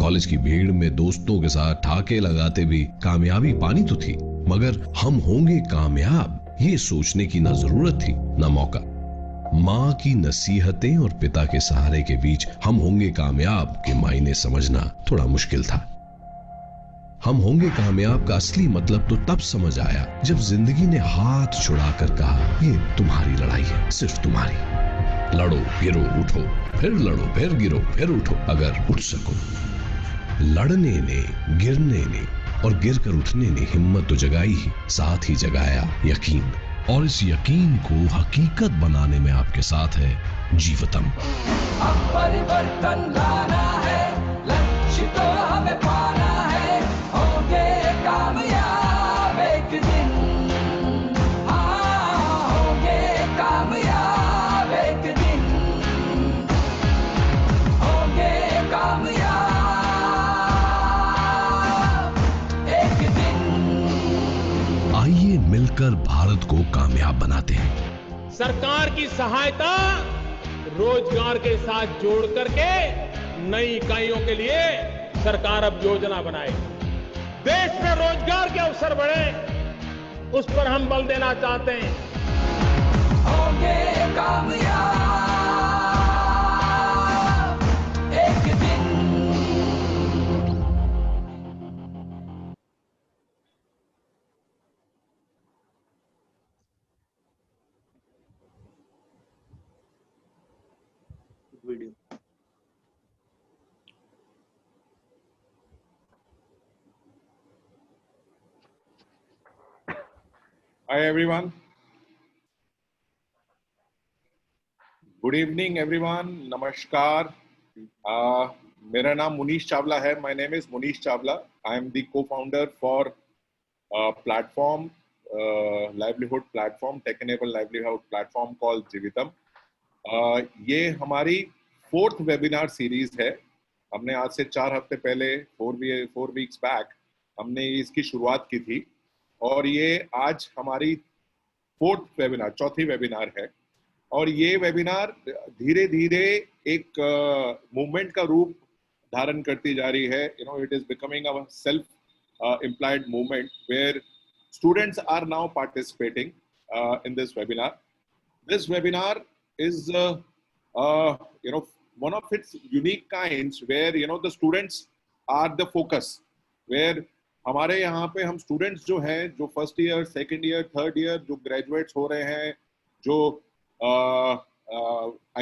College की भीड़ में दोस्तों के साथ ठाके लगाते भी कामयाबी पानी तो थी, मगर हम होंगे कामयाब ये सोचने की ना जरूरत थी ना मौका। माँ की नसीहतें और पिता के सहारे के बीच हम होंगे कामयाब के मायने समझना थोड़ा मुश्किल था। हम होंगे कामयाब का असली मतलब तो तब समझ आया जब जिंदगी ने हाथ छुड़ाकर कहा, ये तुम्हारी लड़ाई है, सिर्फ तुम्हारी। लड़ो, गिरो, उठो, फिर लड़ो, फिर गिरो, फिर उठो, अगर उठ सको। लड़ने ने, गिरने ने और गिरकर उठने ने हिम्मत तो जगाई ही, साथ ही जगाया यकीन। और इस यकीन को हकीकत बनाने में आपके साथ है जीवितम। अब परिवर्तन लाना है, लक्ष्य तो हमें पाना है, होंगे कामयाब एक दिन। हाँ, होंगे कामयाब एक दिन, होंगे कामयाब एक दिन। आइए मिलकर भारत को कामयाब बनाते हैं। सरकार की सहायता रोजगार के साथ जोड़ करके नई इकाइयों के लिए सरकार अब योजना बनाएगी। देश में रोजगार के अवसर बढ़े, उस पर हम बल देना चाहते हैं। होंगे कामयाब एक दिन। Video Hi everyone. Good evening everyone. Namaskar. मेरा नाम मुनीश चावला है. My name is Munish Chawla. I am the co-founder for platform, livelihood platform, tech-enabled livelihood platform called Jivitam. ये हमारी 4th वेबिनार सीरीज है. हमने आज से 4 हफ्ते पहले 4 वीक्स बैक हमने इसकी शुरुआत की थी और ये आज हमारी 4th वेबिनार, चौथी वेबिनार है. और ये वेबिनार धीरे धीरे एक मूवमेंट का रूप धारण करती जा रही है. You know, it is becoming a self employed movement where students are now participating in this webinar. This webinar is, you know, one of its unique kinds where, you know, the students are the focus. Where हमारे यहाँ पे हम students जो हैं, जो first year, second year, third year, जो graduates हो रहे हैं, जो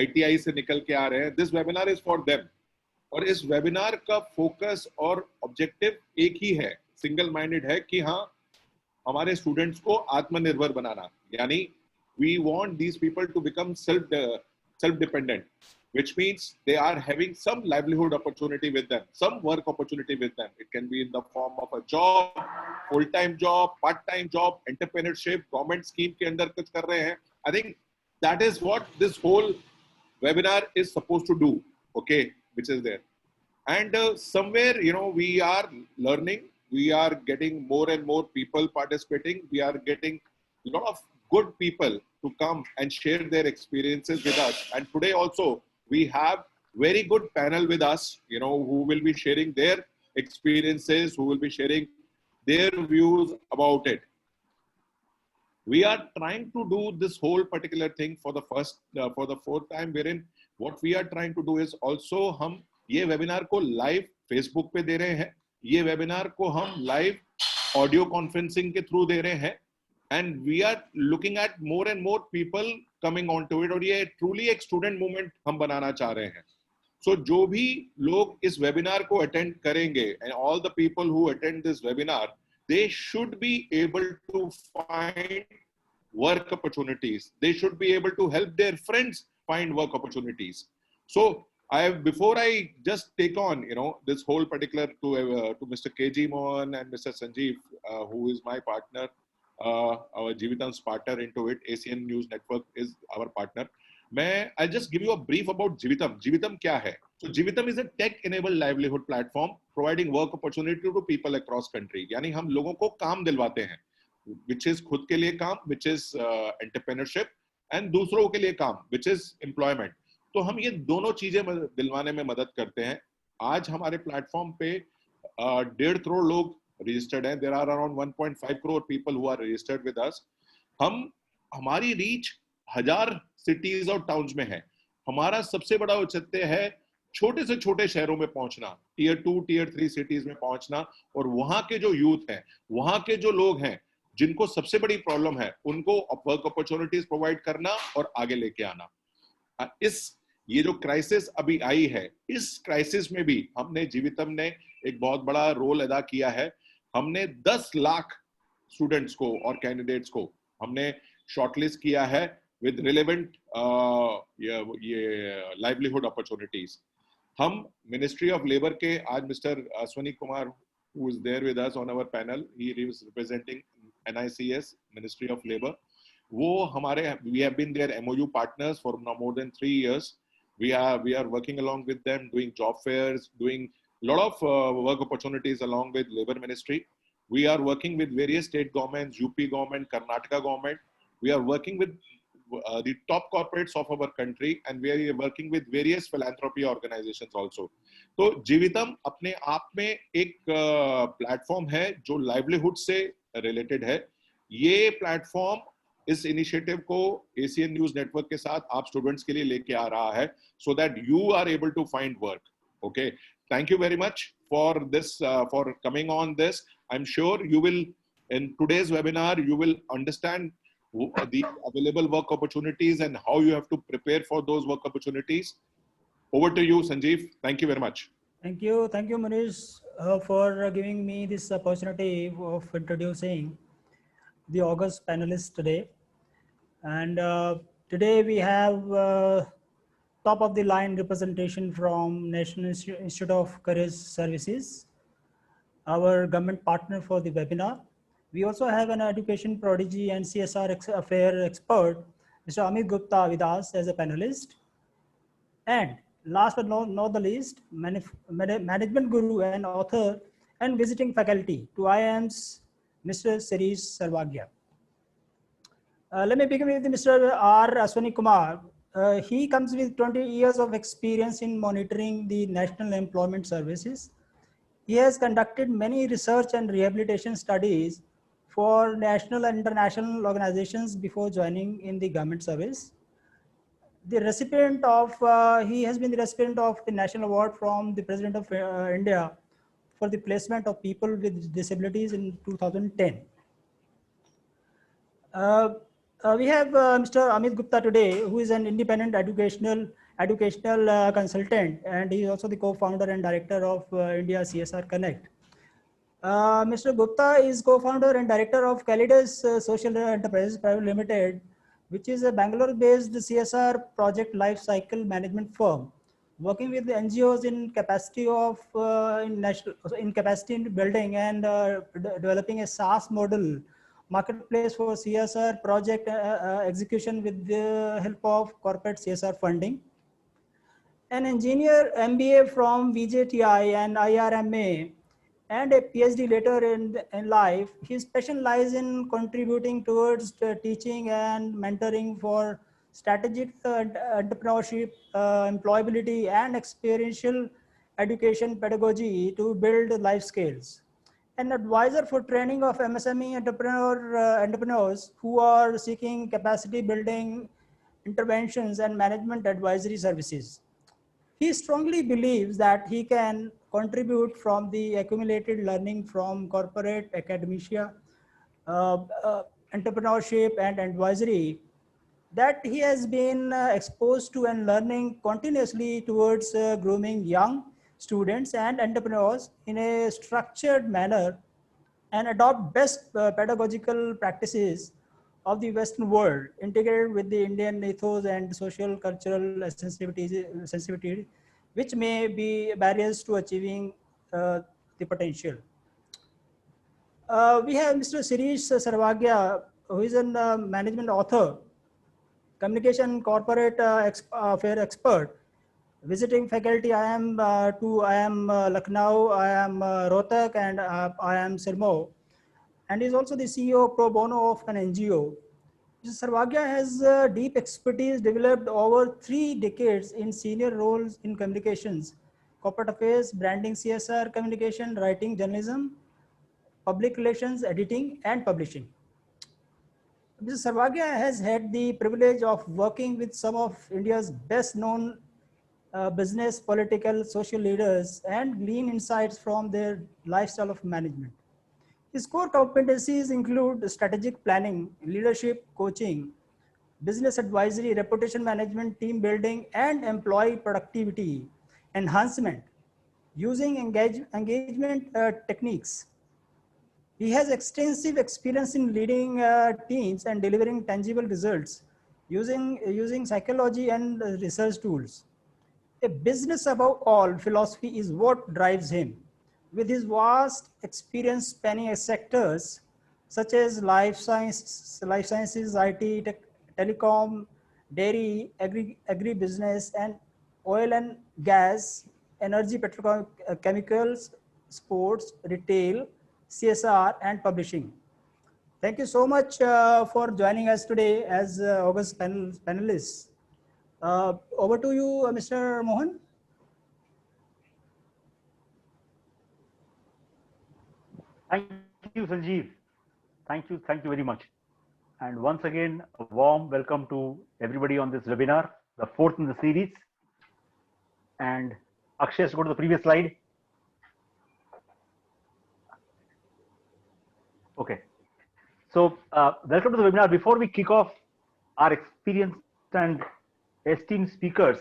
ITI से निकल के आ रहे हैं, this webinar is for them. और इस webinar का focus और objective एक ही है, single minded है कि हाँ हमारे students को आत्मनिर्भर बनाना. यानी we want these people to become self-dependent, which means they are having some livelihood opportunity with them, some work opportunity with them. It can be in the form of a job, full-time job, part-time job, entrepreneurship, government scheme के अंदर कुछ कर रहे हैं. I think that is what this whole webinar is supposed to do, okay, which is there. And somewhere, you know, we are learning, we are getting more and more people participating, we are getting a lot of good people to come and share their experiences with us. And today also we have very good panel with us, you know, who will be sharing their experiences, who will be sharing their views about it. We are trying to do this whole particular thing for the fourth time, wherein what we are trying to do is also हम ये webinar को live Facebook पे दे रहे हैं, ये webinar को हम live audio conferencing के through दे रहे हैं. And we are looking at more and more people coming onto it. और ये truly एक student movement हम बनाना चाह रहे हैं. So जो भी लोग इस webinar को attend करेंगे, and all the people who attend this webinar, they should be able to find work opportunities. They should be able to help their friends find work opportunities. So before I just take on, you know, this whole particular to Mr. KG Mohan and Mr. Sanjeev, who is my partner, our Jivitam's partner into it. ACN News Network is our partner. I'll just give you a brief about Jivitam. Jivitam क्या है? So Jivitam is a tech-enabled livelihood platform providing work opportunity to people across country. यानी हम लोगों को काम दिलवाते हैं, which is खुद के लिए काम, which is entrepreneurship, and दूसरों के लिए काम, which is employment. तो हम ये दोनों चीजें दिलवाने में मदद करते हैं. आज हमारे प्लेटफॉर्म पे 1.5 करोड़ लोग रजिस्टर्ड हैं. There are around 1.5 crore people who are registered with us. हमारी रीच 1000 सिटीज और टाउन्स में है. हमारा सबसे बड़ा औचित्य है छोटे से छोटे शहरों में पहुंचना, टियर 2 टियर 3 सिटीज में पहुंचना, और वहां के जो यूथ हैं, वहां के जो लोग हैं जिनको सबसे बड़ी प्रॉब्लम है, उनको वर्क अपॉर्चुनिटीज प्रोवाइड करना और आगे लेके आना. ये जो क्राइसिस अभी आई है, इस क्राइसिस में भी हमने जीवितम ने एक बहुत बड़ा रोल अदा किया है. हमने 10 लाख स्टूडेंट्स को और कैंडिडेट्स को हमने शॉर्टलिस्ट किया है विद रिलेवेंट ये लाइवलीहुड अपॉर्चुनिटीज. हम मिनिस्ट्री ऑफ लेबर के, आज mister Ashwani Kumar who is there with us on our panel, he is representing NICS, Ministry of Labor. वो हमारे, we have been their MOU partners for now more than 3 years. We are working along with them, doing job fairs, doing a lot of work opportunities along with Labor Ministry. We are working with various state governments, UP government, Karnataka government. We are working with the top corporates of our country, and we are working with various philanthropy organizations also. तो जीवितम अपने आप में एक platform है जो livelihood से related है. ये प्लेटफॉर्म इस इनिशिएटिव को एशियन न्यूज नेटवर्क के साथ आप स्टूडेंट्स के लिए लेके आ रहा है, so that you are able to find work. Okay, thank you very much for this, for coming on this. I am sure you will, in today's webinar, you will understand the available work opportunities and how you have to prepare for those work opportunities. Over to you, Sanjeev. Thank you very much. Thank you, Manish, for giving me this opportunity of introducing the August panelists today. And today we have top of the line representation from National Institute of Career Services, our government partner for the webinar. We also have an education prodigy and CSR affair expert, Mr. Amit Gupta, with us as a panelist. And last but not the least, management guru and author and visiting faculty to IIM's, Mr. Sirish Sarvagya. Let me begin with Mr. R. Aswani Kumar. He comes with 20 years of experience in monitoring the National Employment Services. He has conducted many research and rehabilitation studies for national and international organizations before joining in the government service. The recipient of, he has been the recipient of the National Award from the President of India for the placement of people with disabilities in 2010. We have Mr. Amit Gupta today, who is an independent educational consultant, and he is also the co-founder and director of India CSR Connect. Mr. Gupta is co-founder and director of Kalidas Social Enterprises Private Limited, which is a Bangalore-based CSR project life cycle management firm, working with the NGOs in capacity of in capacity building and developing a SaaS model marketplace for CSR project execution with the help of corporate CSR funding. An engineer MBA from VJTI and IRMA, and a PhD later in life. His passion lies in contributing towards teaching and mentoring for strategic entrepreneurship, employability, and experiential education pedagogy to build life skills. An advisor for training of MSME entrepreneurs who are seeking capacity building interventions and management advisory services. He strongly believes that he can contribute from the accumulated learning from corporate academia, entrepreneurship, and advisory that he has been exposed to and learning continuously towards grooming young students and entrepreneurs in a structured manner and adopt best pedagogical practices of the Western world, integrated with the Indian ethos and social cultural sensitivity, which may be barriers to achieving the potential. We have Mr. Sirish Sarvagya, who is a management author, communication corporate affair expert, visiting faculty IIM Lucknow, IIM Rohtak, and IIM Sirmaur, and is also the CEO pro bono of an NGO. Mr. Sarvagya has deep expertise developed over 3 decades in senior roles in communications corporate affairs, branding, CSR, communication, writing, journalism, public relations, editing, and publishing. Mr. Sarvagia has had the privilege of working with some of India's best known business, political, social leaders and glean insights from their lifestyle of management. His core competencies include strategic planning, leadership coaching, business advisory, reputation management, team building, and employee productivity enhancement using engagement techniques. He has extensive experience in leading teams and delivering tangible results using psychology and research tools. A business above all philosophy is what drives him. With his vast experience spanning sectors such as life sciences, IT, telecom, dairy, agribusiness, and oil and gas, energy, petrochemicals, sports, retail, CSR, and publishing. Thank you so much for joining us today as August panelists. Over to you, Mr. Mohan. Thank you, Sanjeev. Thank you very much. And once again, a warm welcome to everybody on this webinar, the fourth in the series. And Akshay, go to the previous slide. Okay. So welcome to the webinar. Before we kick off our experienced and esteemed speakers,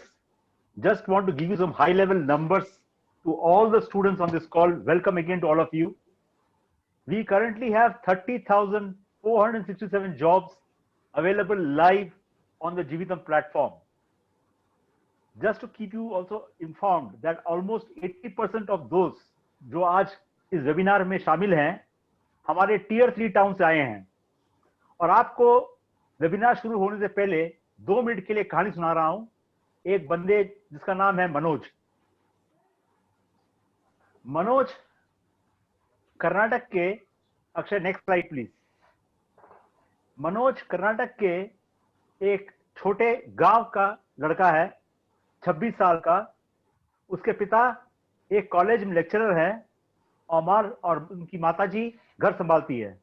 just want to give you some high level numbers to all the students on this call. Welcome again to all of you. We currently have 30,467 jobs available live on the Jeevitam platform. Just to keep you also informed that almost 80% of those जो आज इस webinar में शामिल हैं हमारे tier 3 town से आए हैं और आपको वेबिनार शुरू होने से पहले 2 मिनट के लिए कहानी सुना रहा हूं एक बंदे जिसका नाम है मनोज कर्नाटक के Akshay next slide please Manoj Karnataka के एक छोटे गांव का लड़का है 26 साल का उसके पिता एक कॉलेज में लेक्चरर है और उनकी माताजी घर संभालती है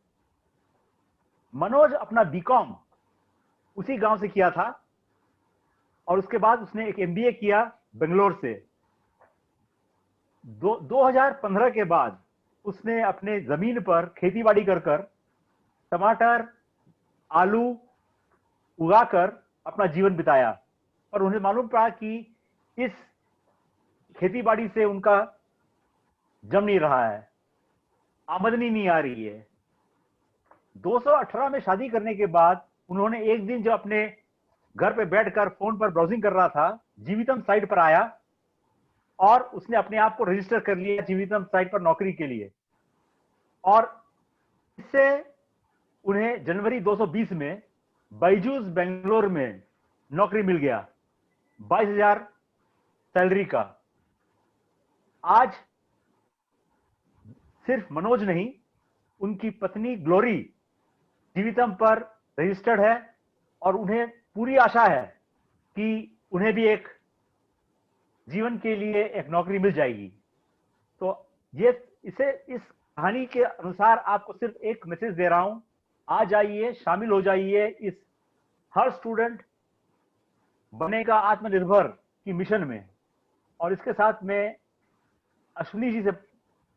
मनोज अपना बीकॉम उसी गांव से किया था और उसके बाद उसने एक एमबीए किया बेंगलोर से 2015 के बाद उसने अपने जमीन पर खेतीबाड़ी कर टमाटर आलू उगाकर अपना जीवन बिताया और उन्हें मालूम पड़ा कि इस खेतीबाड़ी से उनका जम नहीं रहा है आमदनी नहीं आ रही है 218 में शादी करने के बाद उन्होंने एक दिन जब अपने घर पे बैठकर फोन पर ब्राउजिंग कर रहा था जीवितम साइट पर आया और उसने अपने आप को रजिस्टर कर लिया जीवितम साइट पर नौकरी के लिए और इससे उन्हें जनवरी 2020 में बाइजूस बेंगलोर में नौकरी मिल गया 22,000 सैलरी का आज सिर्फ मनोज नहीं उनकी पत्नी ग्लोरी जीवितम पर रजिस्टर्ड है और उन्हें पूरी आशा है कि उन्हें भी एक जीवन के लिए एक नौकरी मिल जाएगी तो ये इस कहानी के अनुसार आपको सिर्फ एक मैसेज दे रहा हूं आ जाइए शामिल हो जाइए इस हर स्टूडेंट बनेगा आत्मनिर्भर की मिशन में और इसके साथ मैं अश्विनी जी से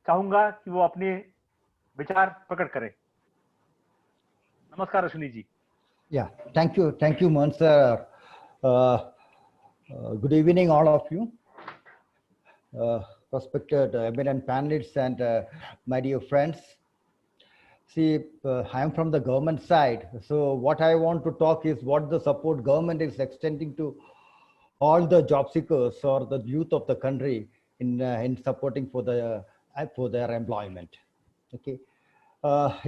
चाहूंगा कि वो अपने विचार प्रकट करें नमस्कार Ashwini ji thank you Mohan sir good evening all of you respected eminent panelists and my dear friends see I am from the government side so what I want to talk is what the support government is extending to all the job seekers or the youth of the country in supporting for their employment okay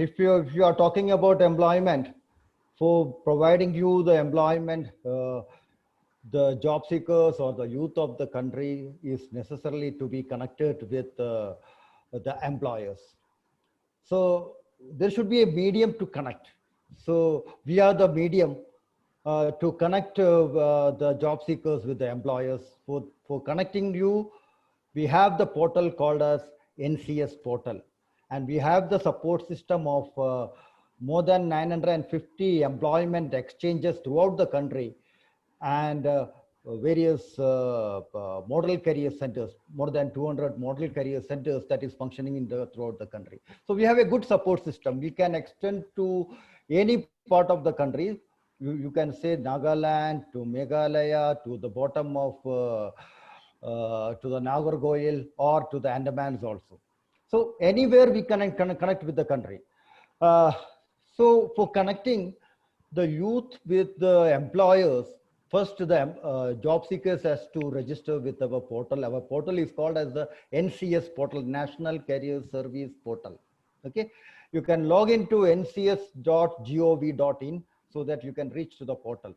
if you are talking about employment for providing you the employment the job seekers or the youth of the country is necessarily to be connected with the employers so there should be a medium to connect so we are the medium to connect the job seekers with the employers for connecting you we have the portal called as NCS portal, and we have the support system of more than 950 employment exchanges throughout the country, and various model career centers, more than 200 model career centers that is functioning throughout the country. So we have a good support system. We can extend to any part of the country. You can say Nagaland to Meghalaya to the bottom of to the Nagargoil or to the Andamans also. So anywhere we can connect with the country. So for connecting the youth with the employers, first the job seekers has to register with our portal. Our portal is called as the NCS portal, National Career Service Portal. Okay, you can log into ncs.gov.in so that you can reach to the portal.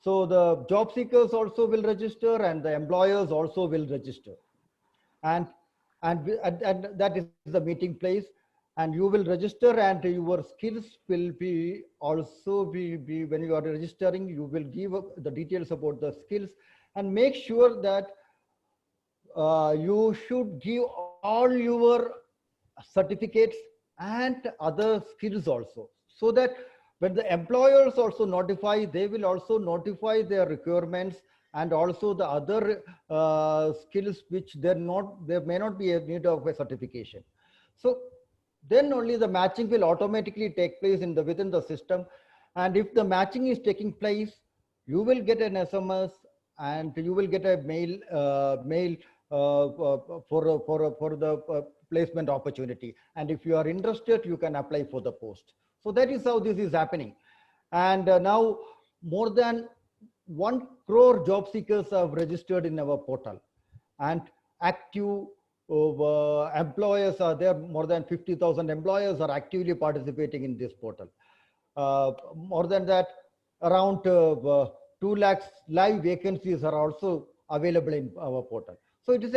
So the job seekers also will register and the employers also will register. And that is the meeting place, and you will register, and your skills will be also be when you are registering, you will give the details about the skills, and make sure that you should give all your certificates and other skills also, so that when the employers also notify, they will also notify their requirements and also the other skills which there may not be a need of a certification. So then only the matching will automatically take place within the system. And if the matching is taking place, you will get an SMS and you will get a mail for the placement opportunity. And if you are interested, you can apply for the post. So that is how this is happening. And now more than 1 crore job seekers have registered in our portal, and active employers are there. More than 50,000 employers are actively participating in this portal. More than that, around 2 lakhs live vacancies are also available in our portal. So it's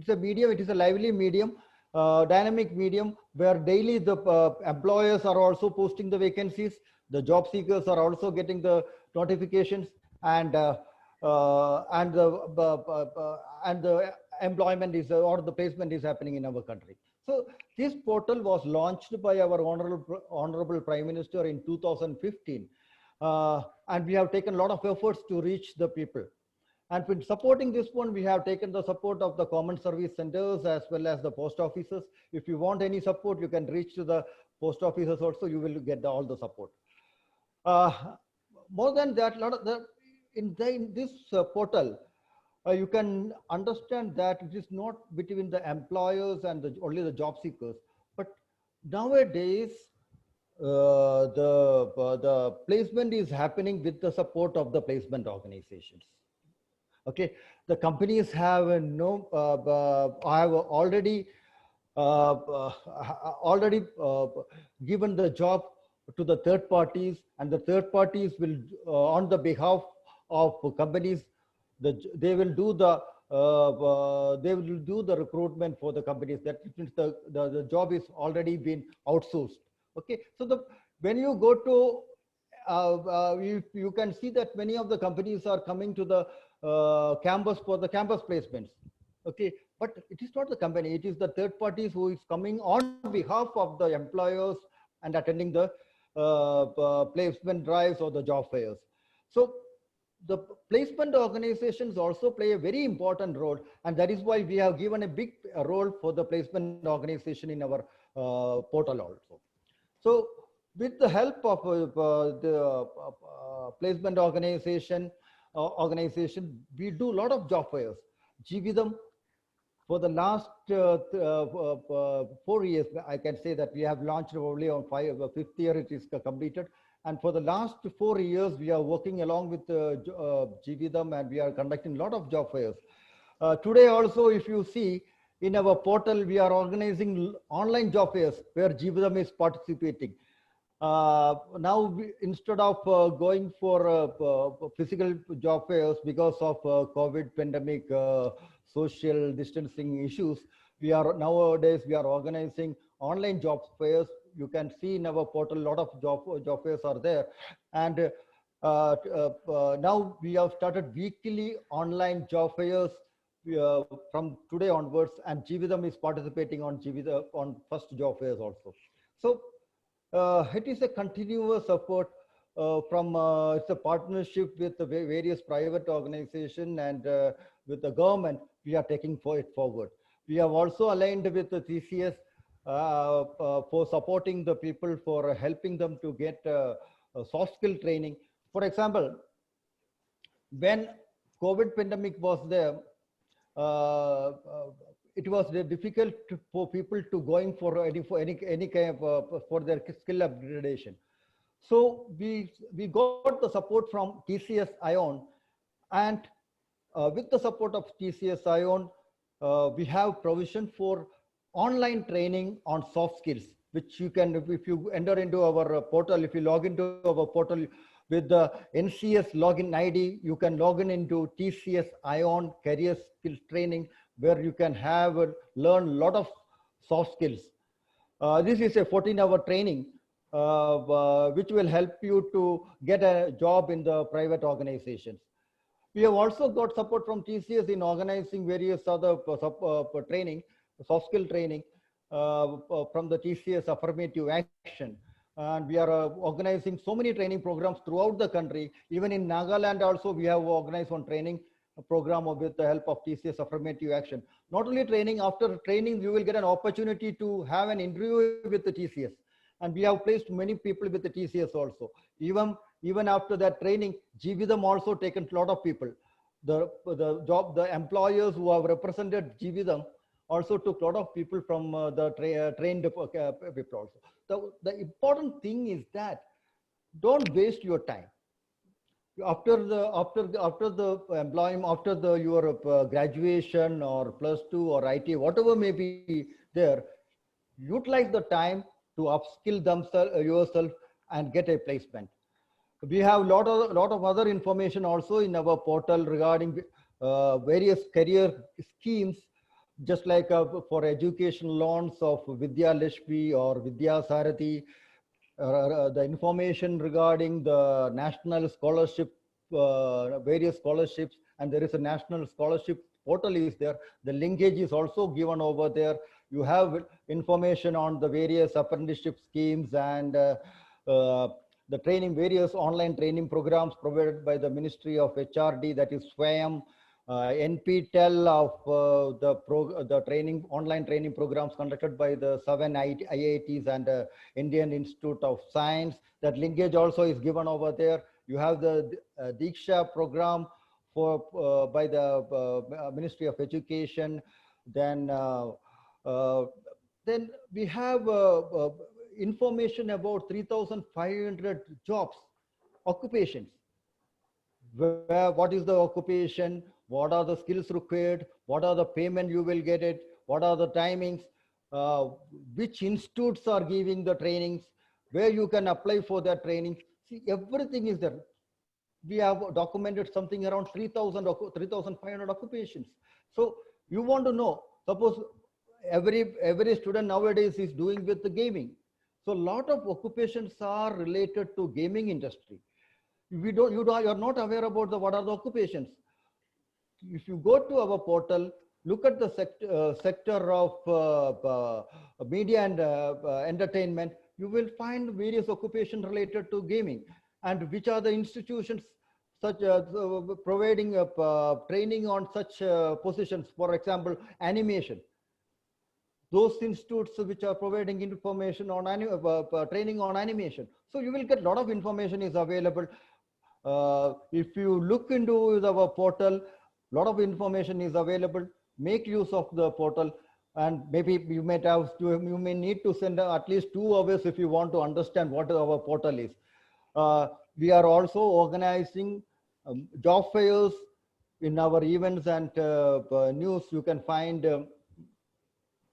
a medium, it is a lively medium, dynamic medium, where daily the employers are also posting the vacancies, the job seekers are also getting the notifications, and the employment is or the placement is happening in our country. So this portal was launched by our honorable Prime Minister in 2015, and we have taken a lot of efforts to reach the people. And with supporting this one, we have taken the support of the common service centers as well as the post offices. If you want any support, you can reach to the post offices also, you will get all the support. More than that, in this portal, you can understand that it is not between the employers and only the job seekers, but nowadays the placement is happening with the support of the placement organizations. Okay, the companies have have already given the job to the third parties, and the third parties will on the behalf of companies, they will do the recruitment for the companies. That means the job is already been outsourced. Okay, so when you go to you can see that many of the companies are coming to the campus for the campus placements. Okay, but it is not the company, it is the third parties who is coming on behalf of the employers and attending the placement drives or the job fairs. So the placement organizations also play a very important role, and that is why we have given a big role for the placement organization in our portal also. So with the help of the placement organization, we do a lot of job fairs. Jeevidam, for the last 4 years, I can say that we have launched only on 5th year it is completed. And for the last 4 years, we are working along with Jeevidam, and we are conducting a lot of job fairs. Today also, if you see in our portal, we are organizing online job fairs where Jeevidam is participating. Now, instead of going for physical job fairs because of COVID pandemic, social distancing issues, nowadays we are organizing online job fairs. You can see in our portal, a lot of job fairs are there. And now we have started weekly online job fairs from today onwards, and Jividam is participating on Jividam on first job fairs also. So it is a continuous effort it's a partnership with the various private organization and with the government. We are taking it forward. We have also aligned with the TCS for supporting the people, for helping them to get soft skill training. For example, when COVID pandemic was there, it was difficult for people to going for any kind of for their skill upgradation. So we got the support from TCS Ion, and with the support of TCS Ion, we have provision for online training on soft skills, which you can, if you enter into our portal, if you log into our portal with the NCS login ID, you can log in into TCS Ion Career Skills Training, where you can have learn a lot of soft skills. This is a 14-hour training, which will help you to get a job in the private organizations. We have also got support from TCS in organizing various other training, soft skill training from the TCS affirmative action. And we are organizing so many training programs throughout the country. Even in Nagaland also, we have organized one training program with the help of TCS affirmative action. Not only training, after training, you will get an opportunity to have an interview with the TCS. And we have placed many people with the TCS also. Even after that training, Jividam also taken a lot of people. The employers who have represented Jividam also took a lot of people from the trained people also. The important thing is that don't waste your time. After the employment, after your graduation or +2 or IT, whatever may be there, utilize the time to upskill yourself and get a placement. We have a lot of other information also in our portal regarding various career schemes, just like for education loans of Vidya Lakshmi or Vidya Sarathi, the information regarding the national scholarship, various scholarships, and there is a national scholarship portal is there. The linkage is also given over there. You have information on the various apprenticeship schemes and the training, various online training programs provided by the Ministry of HRD, that is SWAYAM, NPTEL of the training, online training programs conducted by the 7 IITs and Indian Institute of Science. That linkage also is given over there. You have the Diksha program for by the Ministry of Education. Then we have information about 3,500 jobs, occupations. What is the occupation? What are the skills required? What are the payment you will get it? What are the timings? Which institutes are giving the trainings? Where you can apply for that training? See, everything is there. We have documented something around 3,500 occupations. So you want to know, suppose every student nowadays is doing with the gaming. So a lot of occupations are related to gaming industry. You are not aware about what are the occupations. If you go to our portal, look at the sector of media and entertainment, you will find various occupations related to gaming, and which are the institutions such as providing training on such positions. For example, animation. Those institutes which are providing information on training on animation. So you will get a lot of information is available. If you look into our portal, a lot of information is available. Make use of the portal, and maybe you may need to send at least 2 hours if you want to understand what our portal is. We are also organizing job fairs in our events and news. You can find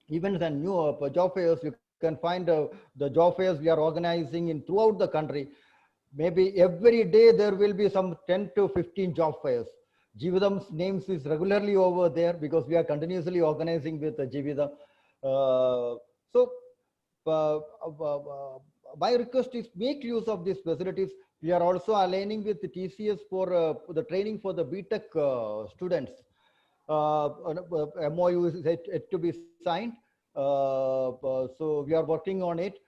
events and new job fairs. You can find the job fairs we are organizing in throughout the country. Maybe every day there will be some 10 to 15 job fairs. Jividam's names is regularly over there because we are continuously organizing with Jividam. My request is make use of these facilities. We are also aligning with the TCS for the training for the BTech students. MOU is yet to be signed. So we are working on it.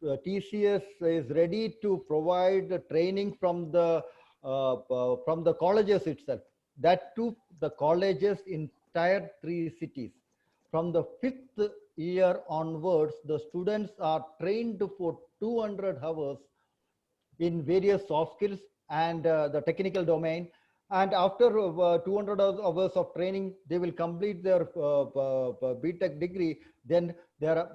TCS is ready to provide the training from the colleges itself. That too, the colleges in tier 3 cities. From the 5th year onwards, the students are trained for 200 hours in various soft skills and the technical domain. And after 200 hours of training, they will complete their BTech degree. Then their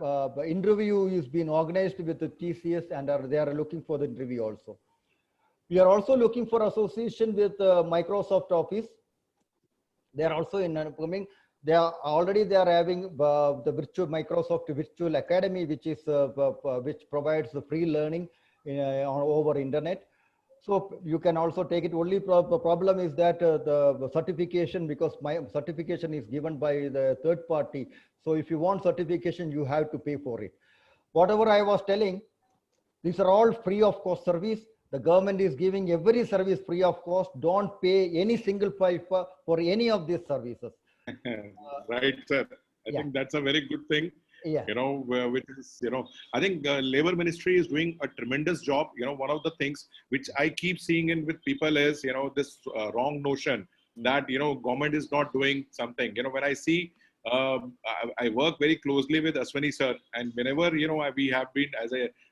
interview is being organized with the TCS, and they are looking for the interview also. We are also looking for association with Microsoft Office. They are also in coming. They are having the Microsoft Virtual Academy, which provides the free learning over internet. So you can also take it. Only problem is that the certification, because my certification is given by the third party. So if you want certification, you have to pay for it. Whatever I was telling, these are all free of cost service. The government is giving every service free of cost. Don't pay any single price for any of these services. Right, sir. I think that's a very good thing. Yeah. Which is, I think Labor Ministry is doing a tremendous job. One of the things which I keep seeing in with people is, this wrong notion that, government is not doing something. When I see, I work very closely with Aswani sir, and whenever, we have been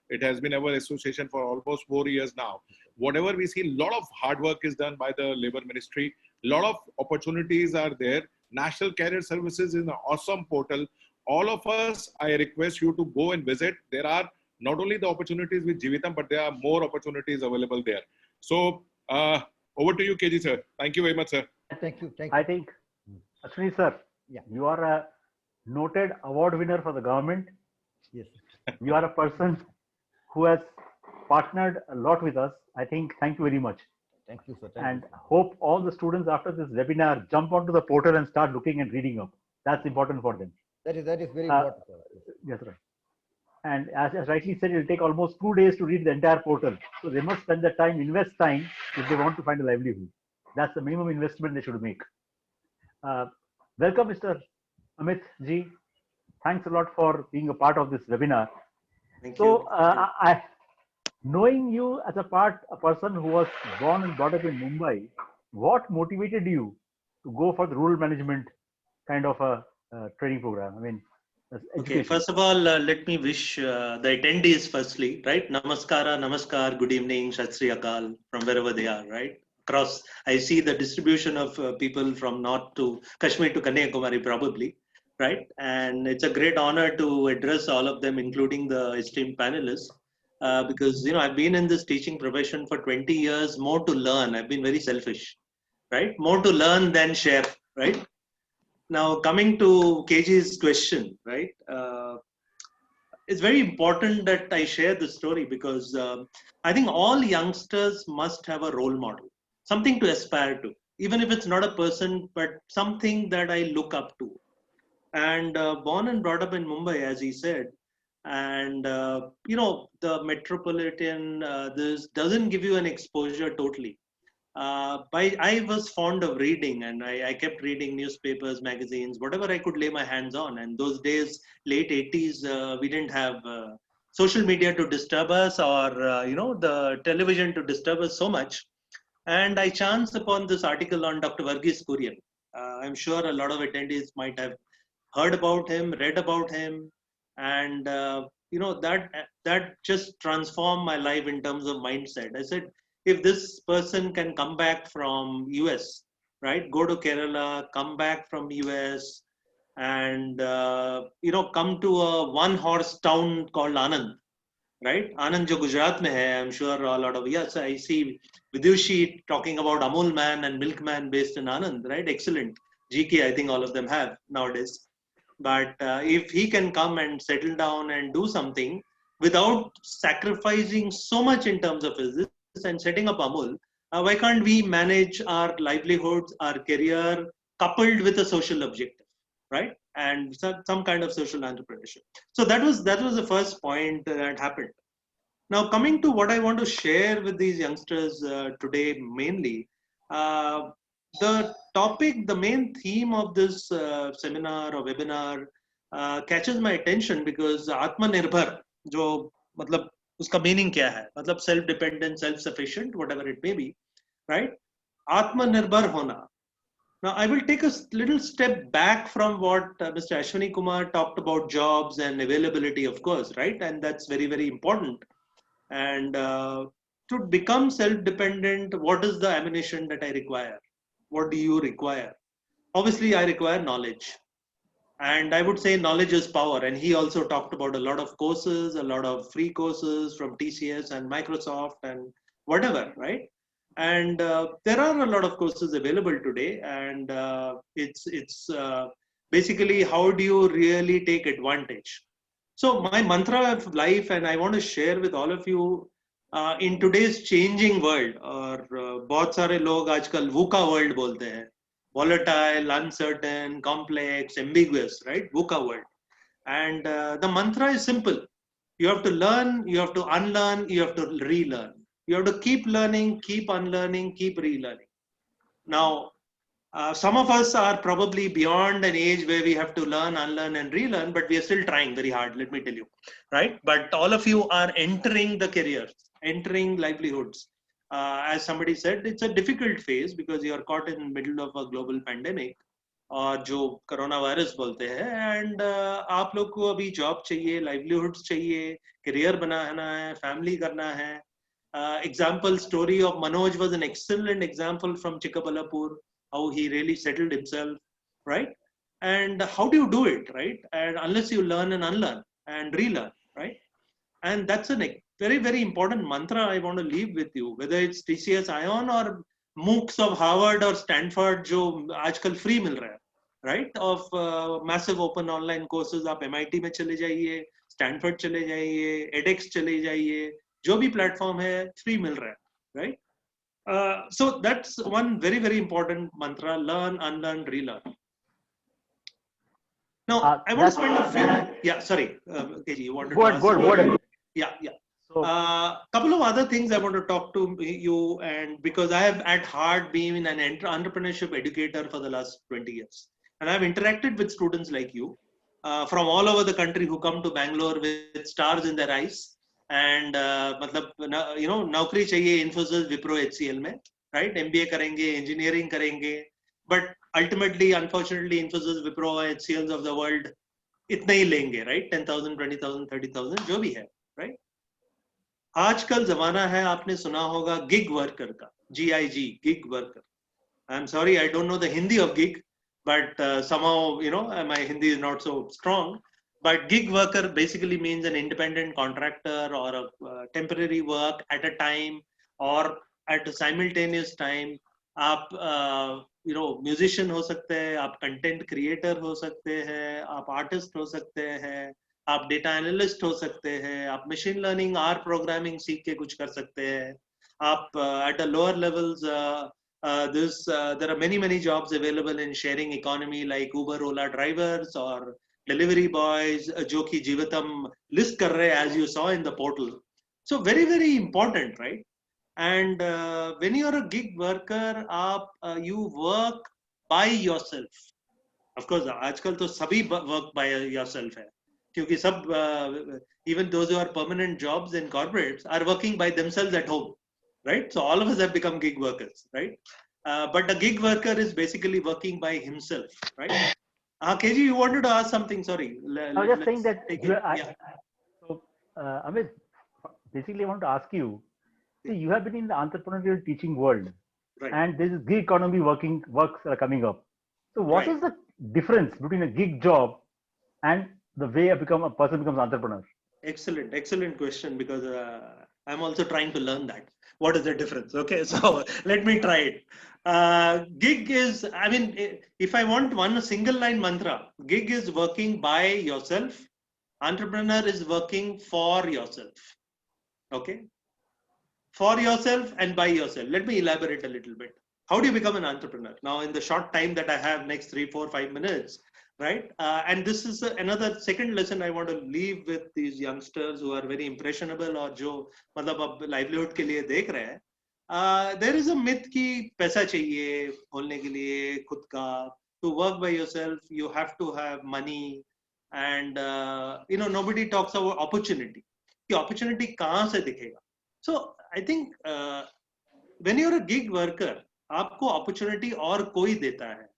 it has been our association for almost 4 years now. Whatever we see, a lot of hard work is done by the Labor Ministry. A lot of opportunities are there. National Career Services is an awesome portal. All of us, I request you to go and visit. There are not only the opportunities with Jeevitam, but there are more opportunities available there. So over to you, KG sir. Thank you very much, sir. Thank you. I think, Ashwini sir, yeah, you are a noted award winner for the government. Yes. You are a person who has partnered a lot with us. I think, thank you very much. Thank you, sir. And hope all the students after this webinar jump onto the portal and start looking and reading up. That's important for them. That is very important. Yes, right. And as rightly said, it will take almost 2 days to read the entire portal. So they must spend the time, invest time if they want to find a livelihood. That's the minimum investment they should make. Welcome, Mr. Amit Ji. Thanks a lot for being a part of this webinar. Thank So you. knowing you as a person who was born and brought up in Mumbai, what motivated you to go for the rural management kind of a training program? I mean, okay, first of all, let me wish the attendees firstly, right? Namaskar, good evening, Sat Sri Akal, from wherever they are, right? Across, I see the distribution of people from North to Kashmir to Kanyakumari probably, right? And it's a great honor to address all of them, including the esteemed panelists. Because I've been in this teaching profession for 20 years, more to learn. I've been very selfish, right? More to learn than share, right? Now coming to KG's question, right? It's very important that I share this story because I think all youngsters must have a role model, something to aspire to, even if it's not a person, but something that I look up to. And born and brought up in Mumbai, as he said, and the metropolitan this doesn't give you an exposure totally. I was fond of reading, and I kept reading newspapers, magazines, whatever I could lay my hands on. And those days, late 80s, we didn't have social media to disturb us, or the television to disturb us so much. And I chanced upon this article on Dr. Varghese Kurian. I'm sure a lot of attendees might have heard about him, read about him. And that just transformed my life in terms of mindset. I said, if this person can come back from US, right, go to Kerala, come back from US, and come to a one-horse town called Anand, right? Anand jo Gujarat mein hai. I'm sure a lot of, yes, I see Vidushi talking about Amul Man and Milkman based in Anand, right? Excellent. GK, I think all of them have nowadays. But if he can come and settle down and do something without sacrificing so much in terms of physics and setting up Amul, why can't we manage our livelihoods, our career, coupled with a social objective, right? And some kind of social entrepreneurship. So that was the first point that happened. Now coming to what I want to share with these youngsters today mainly, the topic, the main theme of this seminar or webinar catches my attention because Atmanirbhar, जो मतलब उसका meaning क्या है? मतलब self-dependent, self-sufficient, whatever it may be, right? Atmanirbhar hona. Now, I will take a little step back from what Mr. Ashwani Kumar talked about jobs and availability, of course, right? And that's very, very important. And to become self-dependent, what is the ammunition that I require? What do you require? Obviously, I require knowledge. And I would say knowledge is power. And he also talked about a lot of courses, a lot of free courses from TCS and Microsoft and whatever, right? And there are a lot of courses available today. And it's basically how do you really take advantage? So my mantra of life, and I want to share with all of you, in today's changing world, और बहुत सारे लोग आजकल VUCA world बोलते हैं, volatile, uncertain, complex, ambiguous, right? VUCA world. And the mantra is simple. You have to learn, you have to unlearn, you have to relearn. You have to keep learning, keep unlearning, keep relearning. Now, some of us are probably beyond an age where we have to learn, unlearn, and relearn, but we are still trying very hard, let me tell you, right? But all of you are entering the careers, entering livelihoods. As somebody said, it's a difficult phase because you are caught in the middle of a global pandemic, और जो corona virus बोलते हैं, and आप लोग को अभी job चाहिए, livelihoods चाहिए, career बनाना है, family करना है. Example story of Manoj was an excellent example from Chikkaballapur, how he really settled himself, right? And how do you do it, right? And unless you learn and unlearn and relearn, right? And that's a very, very important mantra I want to leave with you, whether it's TCS Ion or MOOCs of Harvard or Stanford, जो आजकल free मिल रहा है, right? Of massive open online courses, आप MIT में चले जाइए, Stanford चले जाइए, edX चले जाइए, जो भी platform है free मिल रहा है, right? So that's one very, very important mantra: learn, unlearn, relearn. Now, I want to spend a few. Yeah, sorry, KG, you wanted to ask? Go ahead. Yeah. So, couple of other things I want to talk to you, and because I have at heart been an entrepreneurship educator for the last 20 years, and I've interacted with students like you from all over the country who come to Bangalore with stars in their eyes. And मतलब you know नौकरी चाहिए Infosys, Wipro, HCL में, right? MBA करेंगे, engineering करेंगे, but ultimately, unfortunately, Infosys, Wipro, HCLs of the world इतना ही लेंगे, right? 10,000, 20,000, 30,000 जो भी है, right? आजकल जमाना है, आपने सुना होगा gig worker का, GIG, gig worker. I'm sorry, I don't know the Hindi of gig, but somehow, you know, my Hindi is not so strong. But gig worker basically means an independent contractor or a temporary work at a time or at a simultaneous time. आप you know musician हो सकते हैं, आप content creator हो सकते हैं, आप artist हो सकते हैं, आप data analyst हो सकते हैं, आप machine learning R programming सीख के कुछ कर सकते हैं, आप at the lower levels there are many jobs available in sharing economy like Uber, Ola drivers or delivery boys जो कि जीवितम list कर रहे हैं as you saw in the portal. So very, very important, right? And when you are a gig worker, आप you work by yourself. Of course, आजकल तो सभी work by yourself है, क्योंकि सब even those who are permanent jobs in corporates are working by themselves at home, right? So all of us have become gig workers, right? But a gig worker is basically working by himself, right? KG, you wanted to ask something, sorry. I was just saying that so Amit, basically I want to ask you, see, you have been in the entrepreneurial teaching world, right, and there is gig economy works are coming up. So what is the difference between a gig job and the way a person becomes an entrepreneur? Excellent question, because I'm also trying to learn that. What is the difference? Okay, so let me try it. Gig is, I mean, if I want one single line mantra, gig is working by yourself, entrepreneur is working for yourself. Okay, for yourself and by yourself. Let me elaborate a little bit. How do you become an entrepreneur? Now, in the short time that I have, next 3, 4, 5 minutes, right? And this is another second lesson I want to leave with these youngsters who are very impressionable or जो मतलब अब livelihood के लिए देख रहे हैं. There is a myth कि पैसा चाहिए बोलने के लिए खुद का, to work by yourself you have to have money, and nobody talks about opportunity कि opportunity कहाँ से दिखेगा. So I think when you're a gig worker आपको opportunity और कोई देता है.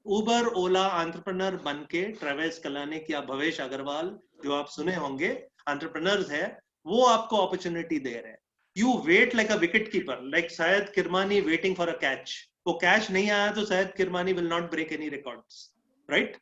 उबर ओला एंटरप्रेन्योर बन के ट्रेविस कलानिक या भवेश अग्रवाल जो आप सुने होंगे एंटरप्रेन्योर्स है, वो आपको अपॉर्चुनिटी दे रहे हैं. You wait like a wicket keeper, like शायद Kirmani waiting for a catch. वो कैच नहीं आया तो शायद Kirmani will not break any records, right?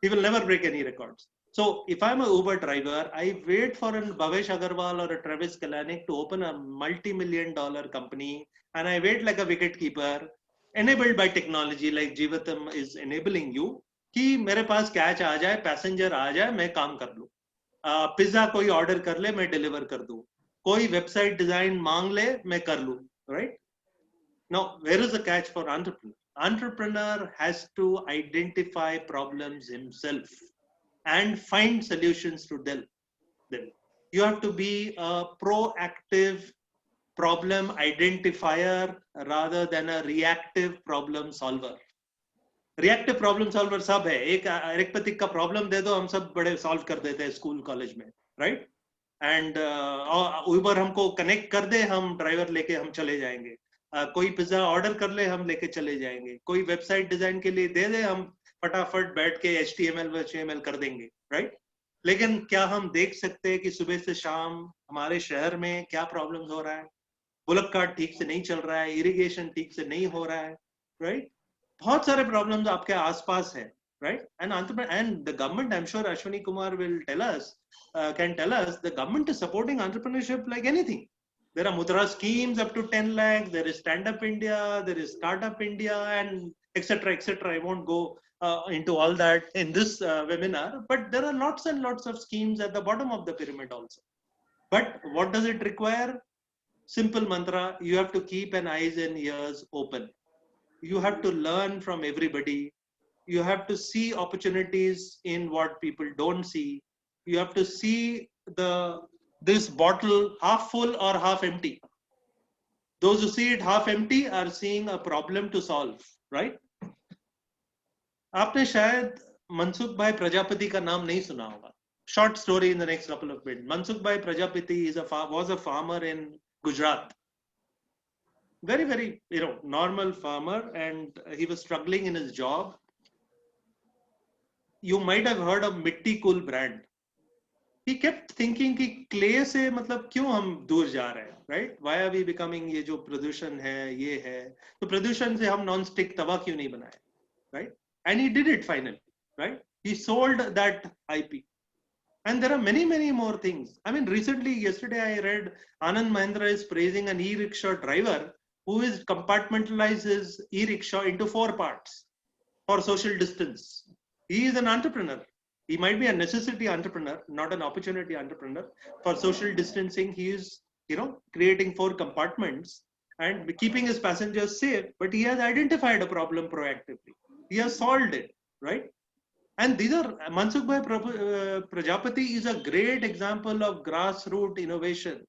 He will never break any records. So if I'm an Uber driver, I wait for a Bhavesh Agarwal or a Travis Kalanick to open a multi-million-dollar company, and I wait like a wicket keeper, enabled by technology like Jeevatam is enabling you, कि मेरे पास catch आ जाए, passenger आ जाए, मैं काम कर लूं. Pizza कोई order कर ले, मैं डिलीवर कर दूं. कोई वेबसाइट डिजाइन मांग ले, मैं कर लूं, right? Now, where is the catch for entrepreneur? Entrepreneur has to identify problems himself and find solutions to them. You have to be a proactive problem identifier rather than a reactive problem solver. Reactive problem solver सब है. एक arithmetic का problem दे दो, हम सब बड़े solve कर देते हैं स्कूल कॉलेज में, right? And Uber हमको connect कर दे, हम ड्राइवर लेके हम चले जाएंगे. कोई पिज्जा ऑर्डर कर ले, हम लेके चले जाएंगे. कोई वेबसाइट डिजाइन के लिए दे दे, हम फटाफट बैठ के HTML कर देंगे, राइट? लेकिन क्या हम देख सकते हैं कि सुबह से शाम हमारे शहर में क्या प्रॉब्लम्स हो रहा है? बुलक कार्ट ठीक से नहीं चल रहा है, इरिगेशन ठीक से नहीं हो रहा है, राइट? बहुत सारे प्रॉब्लम्स आपके आसपास है, right? And the government, I'm sure Ashwani Kumar will tell us, can tell us, the government is supporting entrepreneurship like anything. There are Mudra schemes up to 10 lakhs, there is Stand Up India, there is Startup India, and etc. etc. I won't go into all that in this webinar, but there are lots and lots of schemes at the bottom of the pyramid also. But what does it require? Simple mantra, you have to keep an eyes and ears open. You have to learn from everybody. You have to see opportunities in what people don't see. You have to see this bottle half full or half empty. Those who see it half empty are seeing a problem to solve, right? आपने शायद मनसुख भाई प्रजापति का नाम नहीं सुना होगा. Short story in the next couple of minutes. Mansukh Bhai Prajapati was a farmer in Gujarat. Very, very, normal farmer, and he was struggling in his job. You might have heard of Mitti Cool brand. He kept thinking कि clay से मतलब क्यों हम दूर जा रहे हैं, right? Why are we becoming ये जो प्रदूषण है, ये है, तो प्रदूषण से हम non-stick तवा क्यों नहीं बनाए, right? And he did it finally, right? He sold that IP. And there are many, many more things. I mean, yesterday I read Anand Mahindra is praising an e-rickshaw driver who is compartmentalized his e-rickshaw into 4 parts for social distance. He is an entrepreneur. He might be a necessity entrepreneur, not an opportunity entrepreneur. For social distancing, he is, creating 4 compartments and keeping his passengers safe, but he has identified a problem proactively. He has solved it, right? And these are, Mansukh Bhai Prajapati is a great example of grassroots innovation.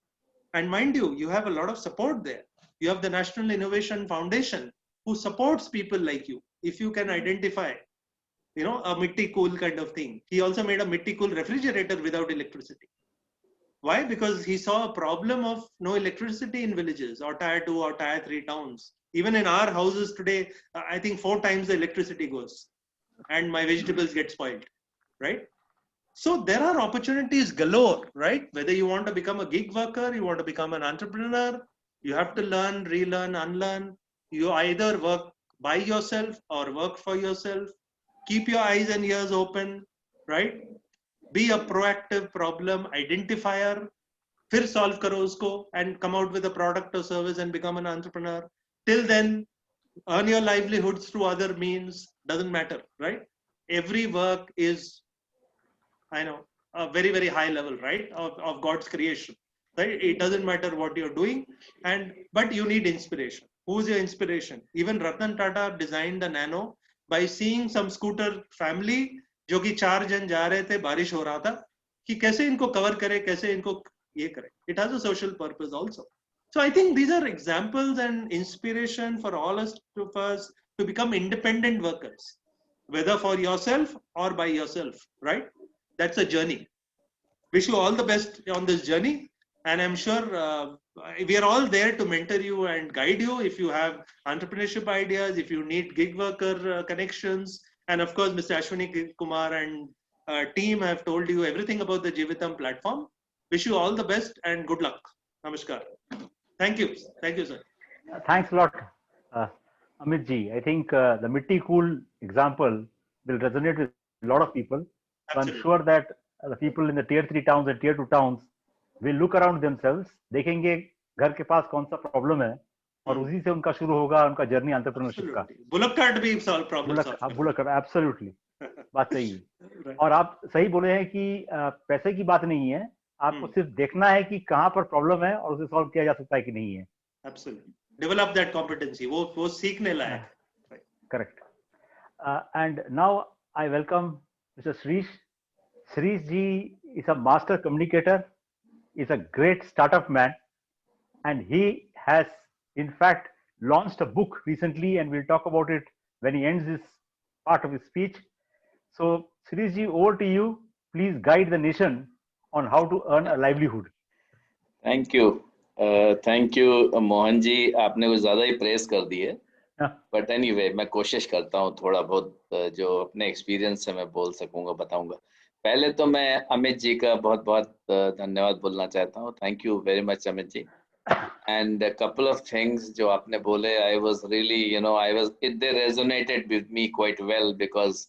And mind you, you have a lot of support there. You have the National Innovation Foundation who supports people like you. If you can identify, a Mitti Cool kind of thing. He also made a Mitti Cool refrigerator without electricity. Why? Because he saw a problem of no electricity in villages or tier 2 or tier 3 towns. Even in our houses today, I think 4 times the electricity goes and my vegetables get spoiled, right? So there are opportunities galore, right? Whether you want to become a gig worker, you want to become an entrepreneur, you have to learn, relearn, unlearn. You either work by yourself or work for yourself. Keep your eyes and ears open, right? Be a proactive problem identifier. Fir solve karo usko and come out with a product or service and become an entrepreneur. Till then, earn your livelihoods through other means. Doesn't matter, right? Every work is, a very, very high level, right? Of God's creation, right? It doesn't matter what you're doing, but you need inspiration. Who's your inspiration? Even Ratan Tata designed the Nano by seeing some scooter family जो कि 4 जन जा रहे थे, बारिश हो रहा था, कि कैसे इनको कवर करे, कैसे इनको ये करे. It has a social purpose also, So I think these are examples and inspiration for all of us to become independent workers, whether for yourself or by yourself, right? That's a journey. Wish you all the best on this journey. And I'm sure we are all there to mentor you and guide you if you have entrepreneurship ideas, if you need gig worker connections. And of course, Mr. Ashwini Kumar and team have told you everything about the Jeevitam platform. Wish you all the best and good luck. Namaskar. Thank you. Thank you, sir. Thanks a lot, Amit ji. I think the Mitti Cool example will resonate with a lot of people. So I'm Absolutely. sure that the people in the tier 3 towns and tier 2 towns will look around themselves, देखेंगे घर के पास कौन सा problem है और उसी से उनका शुरू होगा उनका जर्नी एंटरप्रेन्योरशिप का. Absolutely. Bullock cart भी solve problem solve करता बुलक एब्सोल्युटली बात सही है. है. Right. और आप सही बोले हैं कि पैसे की बात नहीं है, आपको सिर्फ देखना है कि कहाँ पर प्रॉब्लम है और उसे सॉल्व किया जा सकता है कि नहीं है. Absolutely. Develop that competency. वो सीखने लायक. Right. Correct. And now I welcome Mr. Shrish. Shrish ji is a master communicator, is a great startup man, and he has in fact launched a book recently, and we'll talk about it when he ends this part of his speech. So Shrish ji, over to you. Please guide the nation on how to earn a livelihood. Thank you Mohan ji, आपने कुछ ज्यादा ही press कर दी है, but anyway मैं कोशिश करता हूँ थोड़ा बहुत जो अपने एक्सपीरियंस से मैं बोल सकूंगा बताऊंगा. पहले तो मैं अमित जी का बहुत बहुत धन्यवाद बोलना चाहता हूँ. Thank you very much Amit ji. And couple of things जो आपने बोले, I was really they resonated with me quite well because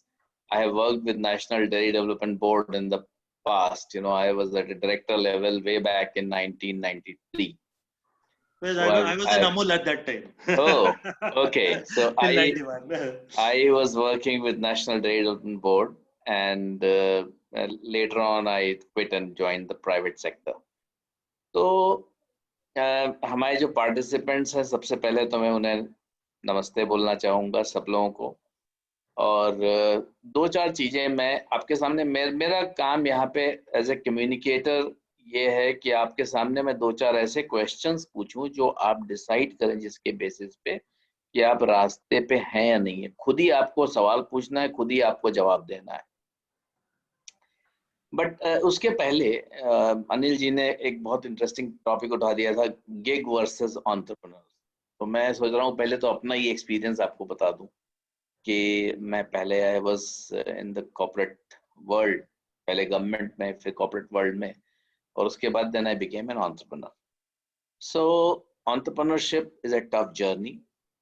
I have worked with National Dairy Development Board in the past. I was at a director level way back in 1993. Well, So I was in Amul at that time. Oh, okay. So Till 91. I was working with National Dairy Development Board, and later on I quit and joined the private sector. तो हमारे जो participants हैं, सबसे पहले तो मैं उन्हें नमस्ते बोलना चाहूँगा सब लोगों को. और दो चार चीज़ें मैं आपके सामने, मेरा काम यहाँ पे एज ए कम्युनिकेटर ये है कि आपके सामने मैं दो चार ऐसे क्वेश्चंस पूछूं जो आप डिसाइड करें, जिसके बेसिस पे कि आप रास्ते पे हैं या नहीं है. खुद ही आपको सवाल पूछना है, खुद ही आपको जवाब देना है. बट उसके पहले अनिल जी ने एक बहुत इंटरेस्टिंग टॉपिक उठा दिया था, गिग वर्सेस एंटरप्रेन्योर्स. तो मैं सोच रहा हूँ पहले तो अपना ही एक्सपीरियंस आपको बता दूं कि मैं पहले I was in the corporate world, पहले गवर्नमेंट में फिर कॉर्पोरेट वर्ल्ड में, और उसके बाद then I became an entrepreneur. So entrepreneurship is a tough journey,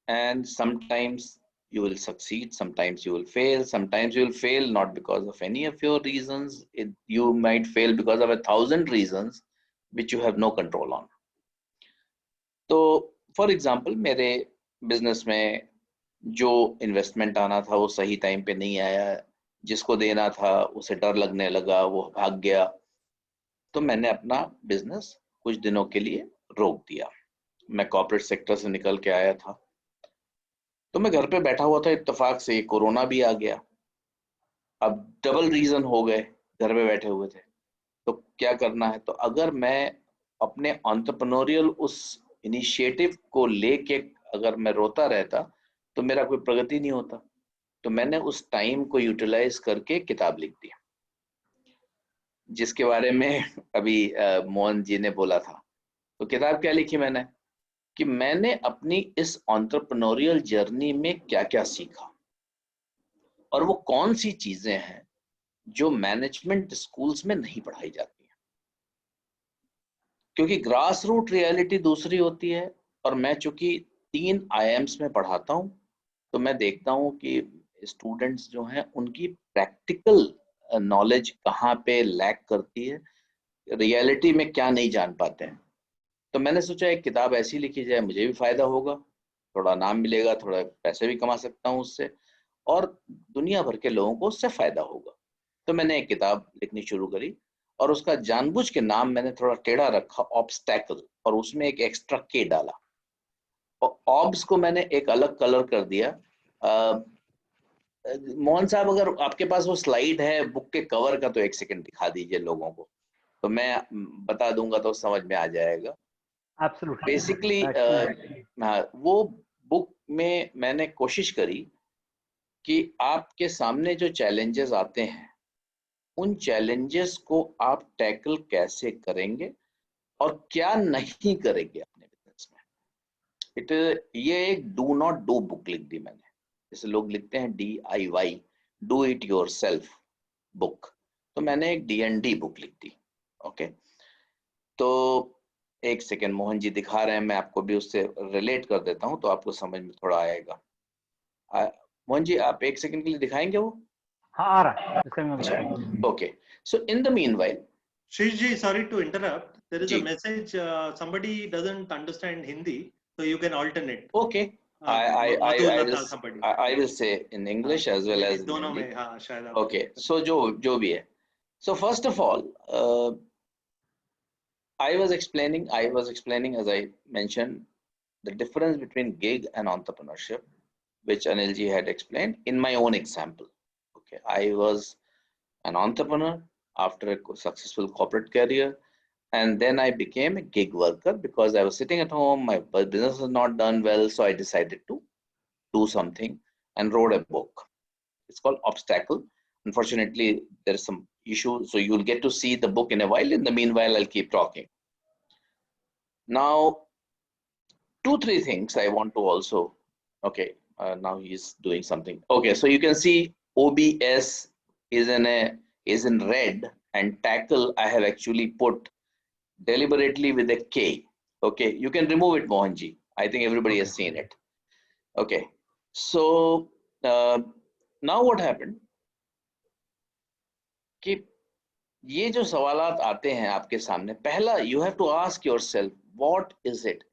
and sometimes you will succeed, sometimes you will fail, sometimes you will fail not because of any of your reasons. You might fail because of 1,000 reasons which you have no control on. तो for example मेरे business में जो investment आना था वो सही time पे नहीं आया, जिसको देना था उसे डर लगने लगा, वो भाग गया, तो मैंने अपना बिजनेस कुछ दिनों के लिए रोक दिया. मैं कॉर्पोरेट सेक्टर से निकल के आया था, तो मैं घर पे बैठा हुआ था, इत्तेफाक से कोरोना भी आ गया. अब डबल रीजन हो गए, घर पे बैठे हुए थे तो क्या करना है. तो अगर मैं अपने एंटरप्रेन्योरियल उस इनिशिएटिव को लेके अगर मैं रोता रहता तो मेरा कोई प्रगति नहीं होता. तो मैंने उस टाइम को यूटिलाइज करके किताब लिख दी, जिसके बारे में अभी मोहन जी ने बोला था. तो किताब क्या लिखी मैंने कि मैंने अपनी इस एंटरप्रेन्योरियल जर्नी में क्या क्या सीखा, और वो कौन सी चीजें हैं जो मैनेजमेंट स्कूल्स में नहीं पढ़ाई जाती हैं. क्योंकि ग्रास रूट रियलिटी दूसरी होती है, और मैं चूंकि 3 IIMs में पढ़ाता हूं, तो मैं देखता हूं कि स्टूडेंट्स जो हैं उनकी प्रैक्टिकल नॉलेज कहाँ पे लैक करती है, रियलिटी में क्या नहीं जान पाते हैं. तो मैंने सोचा एक किताब ऐसी लिखी जाए, मुझे भी फायदा होगा, थोड़ा नाम मिलेगा, थोड़ा पैसे भी कमा सकता हूँ उससे, और दुनिया भर के लोगों को उससे फायदा होगा. तो मैंने एक किताब लिखनी शुरू करी, और उसका जानबूझ के नाम मैंने थोड़ा टेढ़ा रखा, ऑब्स्टैकल, और उसमें एक एक्स्ट्रा के डाला. और ऑब्स को मैंने एक अलग कलर कर दिया. मोहन साहब, अगर आपके पास वो स्लाइड है बुक के कवर का तो 1 सेकंड दिखा दीजिए लोगों को, तो मैं बता दूंगा तो समझ में आ जाएगा. Absolutely. बेसिकली वो बुक में मैंने कोशिश करी कि आपके सामने जो चैलेंजेस आते हैं उन चैलेंजेस को आप टैकल कैसे करेंगे और क्या नहीं करेंगे अपने बिजनेस में। ये एक डू नॉट डू बुक लिख दी मैंने, जैसे लोग लिखते हैं DIY, do it yourself book, तो मैंने एक D&D बुक लिख दी। ओके, तो एक सेकेंड, मोहन जी दिखा रहे हैं, मैं आपको भी उससे रिलेट कर देता हूं तो आपको समझ में थोड़ा आएगा। मोहन जी आप एक सेकेंड के लिए दिखाएंगे वो? हाँ आ रहा है, इसका मैं दिखाऊंगा। Okay, so in the meanwhile, Shishji, sorry to interrupt. There is a जी, message. Somebody doesn't understand Hindi, so you can alternate. okay, Madhu, I Lata, somebody. I will say in English as well as in दोनों Hindi. में हाँ शायद आप Okay, so जो भी है, so first of all, I was explaining as I mentioned the difference between gig and entrepreneurship, which Anil ji had explained in my own example. Okay, I was an entrepreneur after a successful corporate career, and then I became a gig worker because I was sitting at home, my business was not done well, so I decided to do something and wrote a book. It's called Obstacle. Unfortunately, there's some issue, so you'll get to see the book in a while. In the meanwhile, I'll keep talking. Now, 2-3 things I want to also, okay, now he's doing something. Okay, so you can see OBS is in red, and tackle I have actually put deliberately with a K. Okay, you can remove it, Mohanji. I think everybody has seen it. Okay, so now what happened कि ये जो सवालात आते हैं आपके सामने, पहला you have to ask yourself, what is it?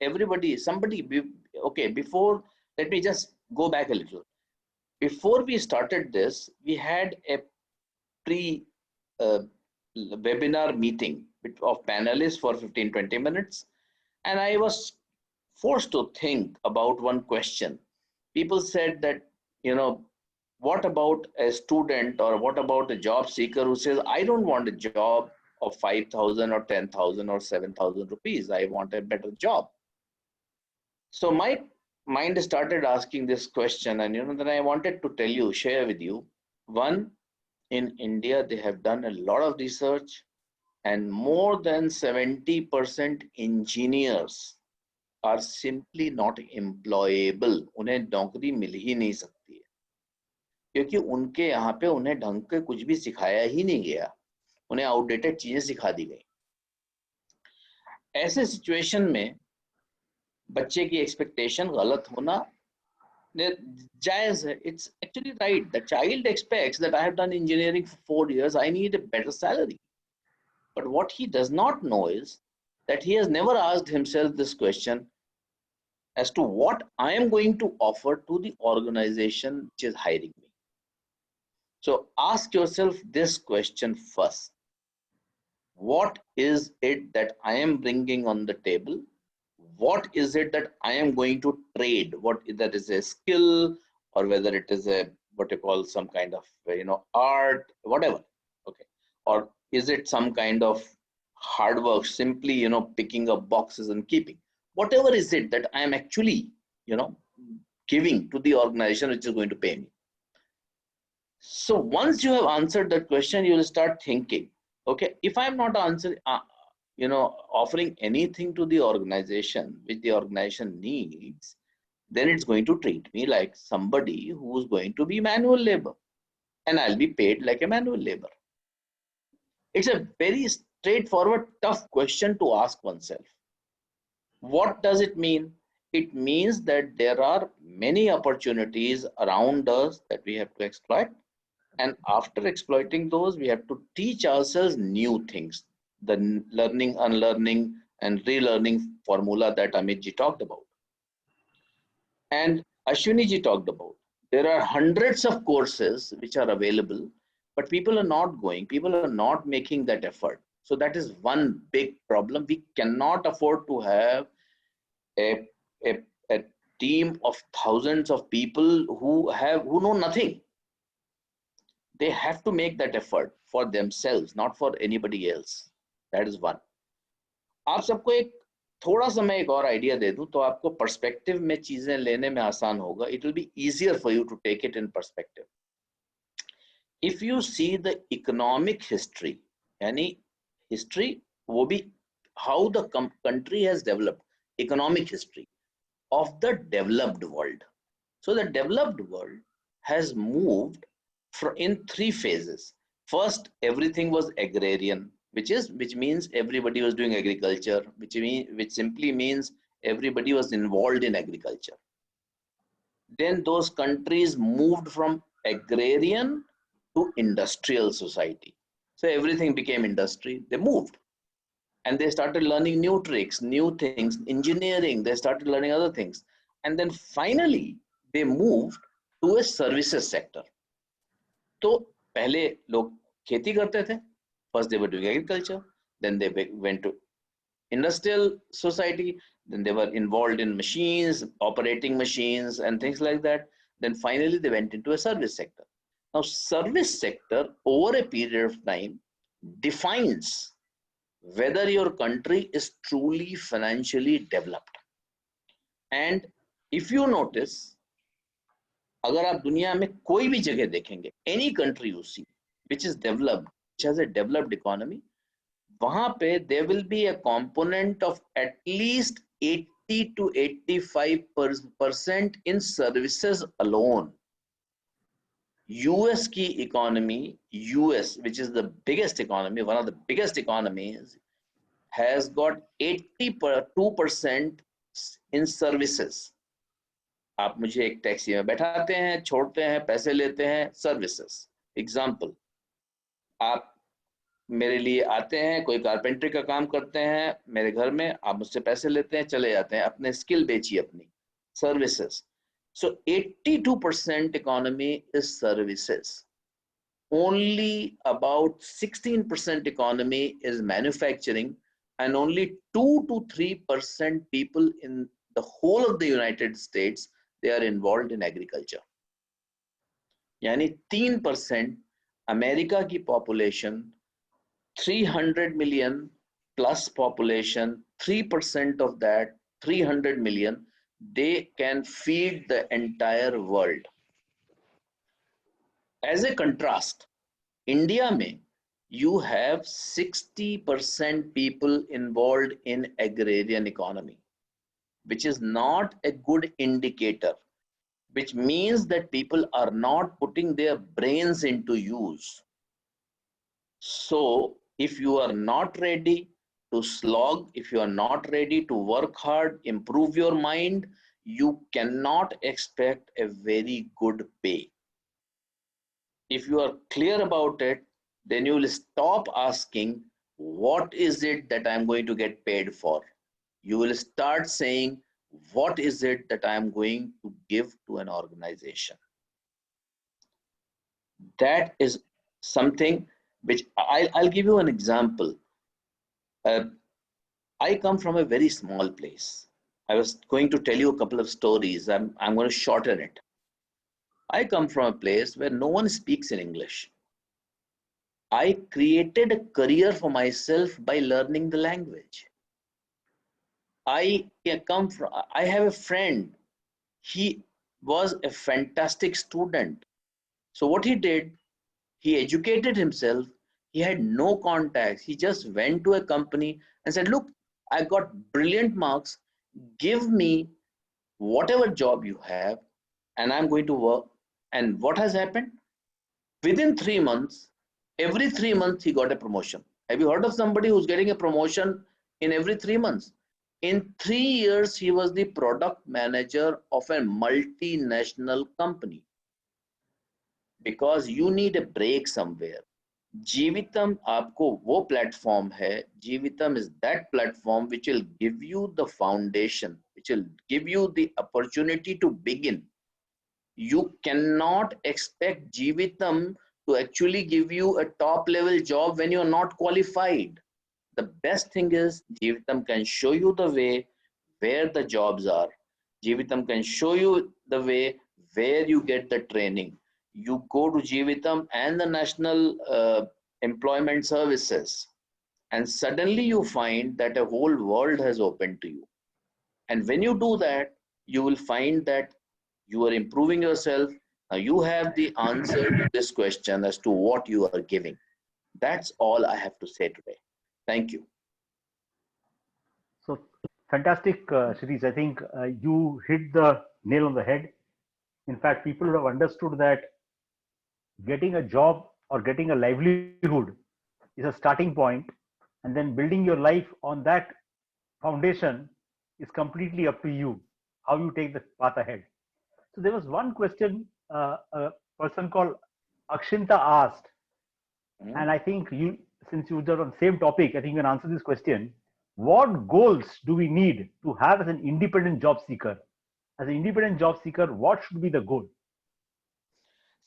Okay, before, let me just go back a little. Before we started this, we had a webinar meeting of panelists for 15-20 minutes, and I was forced to think about one question. People said that, what about a student or what about a job seeker who says, I don't want a job of 5,000 or 10,000 or 7,000 rupees. I want a better job. So my mind started asking this question, and then I wanted to share with you. One, in India, they have done a lot of research, and more than 70% engineers are simply not employable. उन्हें नौकरी मिल ही नहीं सकती है, क्योंकि उनके यहाँ पे उन्हें ढंग के कुछ भी सिखाया ही नहीं गया, उन्हें आउटडेटेड चीजें सिखा दी गई। ऐसे सिचुएशन में बच्चे की एक्सपेक्टेशन गलत होना जायज है। It's actually right. The child expects that I have done engineering for 4 years, I need a better salary. But what he does not know is that he has never asked himself this question as to what I am going to offer to the organization which is hiring me. So ask yourself this question first. What is it that I am bringing on the table? What is it that I am going to trade? What that is a skill, or whether it is a what you call some kind of art, whatever. Okay, or is it some kind of hard work, simply picking up boxes and keeping? Whatever is it that I am actually giving to the organization which is going to pay me. So once you have answered that question, you will start thinking, okay, if I'm not answering, offering anything to the organization which the organization needs, then it's going to treat me like somebody who is going to be manual labor, and I'll be paid like a manual labor. It's a very straightforward, tough question to ask oneself. What does it mean? It means that there are many opportunities around us that we have to exploit. And after exploiting those, we have to teach ourselves new things. The learning, unlearning, and relearning formula that Amit ji talked about. And Ashwini ji talked about. There are hundreds of courses which are available, but people are not going. People are not making that effort. So that is one big problem. We cannot afford to have a team of thousands of people who know nothing. They have to make that effort for themselves, not for anybody else. That is one. आप सबको एक थोड़ा सा मैं एक और idea दे दूं तो आपको पर्सपेक्टिव में चीजें लेने में आसान होगा. It will be easier for you to take it in perspective. If you see the economic history, यानी हिस्ट्री वो भी how the country has developed, economic history of the developed world. So the developed world has moved in 3 phases. First, everything was agrarian, which means everybody was doing agriculture, which simply means everybody was involved in agriculture. Then those countries moved from agrarian to industrial society. So everything became industry. They moved. And they started learning new tricks, new things, engineering, they started learning other things. And then finally, they moved to a services sector. तो पहले लोग खेती करते थे. First they were doing agriculture, then they went to industrial society, then they were involved in machines, operating machines and things like that. Then finally they went into a service sector. Now service sector over a period of time defines whether your country is truly financially developed. And if you notice, अगर आप दुनिया में कोई भी जगह देखेंगे, any country you see which is developed, which has a developed economy, वहां पे there will be a component of at least 80 to 85% in services alone. US की economy, US, which is the biggest economy, one of the biggest economies, has got 82% in services. आप मुझे एक taxi में बैठाते हैं, छोड़ते हैं, पैसे लेते हैं, सर्विसेज. एग्जाम्पल, आप मेरे लिए आते हैं, कोई कारपेंटरी का काम करते हैं मेरे घर में, आप मुझसे पैसे लेते हैं, चले जाते हैं, अपने स्किल बेचिए अपनी, services. So 82% economy is services. Only about 16% economy is manufacturing, and only 2 to 3% people in the whole of the United States, they are involved in agriculture. यानी 3% अमेरिका की population, 300 million plus population, 3% of that, 300 million, they can feed the entire world. As a contrast, India mein you have 60% people involved in agrarian economy, which is not a good indicator, which means that people are not putting their brains into use. So if you are not ready to slog, if you are not ready to work hard, improve your mind, you cannot expect a very good pay. If you are clear about it, then you will stop asking, what is it that I'm going to get paid for? You will start saying, what is it that I'm going to give to an organization? That is something which I'll give you an example. I come from a very small place. I was going to tell you a couple of stories. I'm going to shorten it. I come from a place where no one speaks in English. I created a career for myself by learning the language. I have a friend. He was a fantastic student. So what he did, he educated himself. He had no contacts. He just went to a company and said, look, I got brilliant marks. Give me whatever job you have and I'm going to work. And what has happened? Within 3 months, every 3 months he got a promotion. Have you heard of somebody who's getting a promotion in every 3 months? In 3 years, he was the product manager of a multinational company. Because you need a break somewhere. Jeevitam aapko wo platform hai. Jeevitam is that platform which will give you the foundation, which will give you the opportunity to begin. You cannot expect Jeevitam to actually give you a top level job when you are not qualified. The best thing is Jeevitam can show you the way where the jobs are. Jeevitam can show you the way where you get the training. You go to Jeevitam and the National Employment Services. and suddenly you find that a whole world has opened to you. And when you do that, you will find that you are improving yourself. Now you have the answer to this question as to what you are giving. That's all I have to say today. Thank you. So fantastic, Shirish. I think you hit the nail on the head. In fact, people would have understood that getting a job or getting a livelihood is a starting point, and then building your life on that foundation is completely up to you, how you take the path ahead. So there was one question a person called Akshinta asked, and I think you, since you are on the same topic, I think you can answer this question. What goals do we need to have as an independent job seeker? As an independent job seeker, what should be the goal?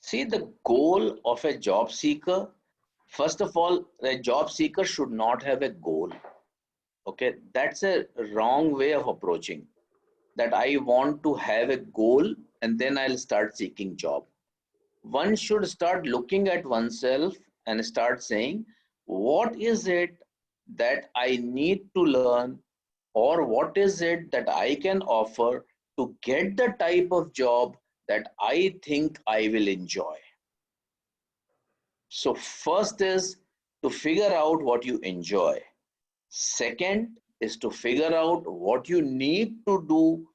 See, the goal of a job seeker, first of all, a job seeker should not have a goal. Okay, that's a wrong way of approaching. That I want to have a goal and then I'll start seeking job. One should start looking at oneself and start saying, what is it that I need to learn, or what is it that I can offer to get the type of job that I think I will enjoy. So first is to figure out what you enjoy. Second is to figure out what you need to do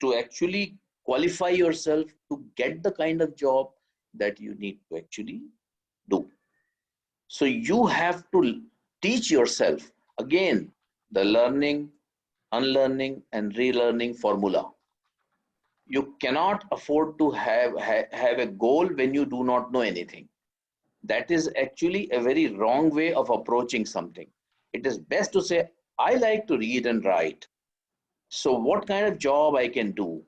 to actually qualify yourself to get the kind of job that you need to actually do. So you have to teach yourself again the learning, unlearning and relearning formula. You cannot afford to have a goal when you do not know anything. That is actually a very wrong way of approaching something. It is best to say, I like to read and write. So what kind of job I can do?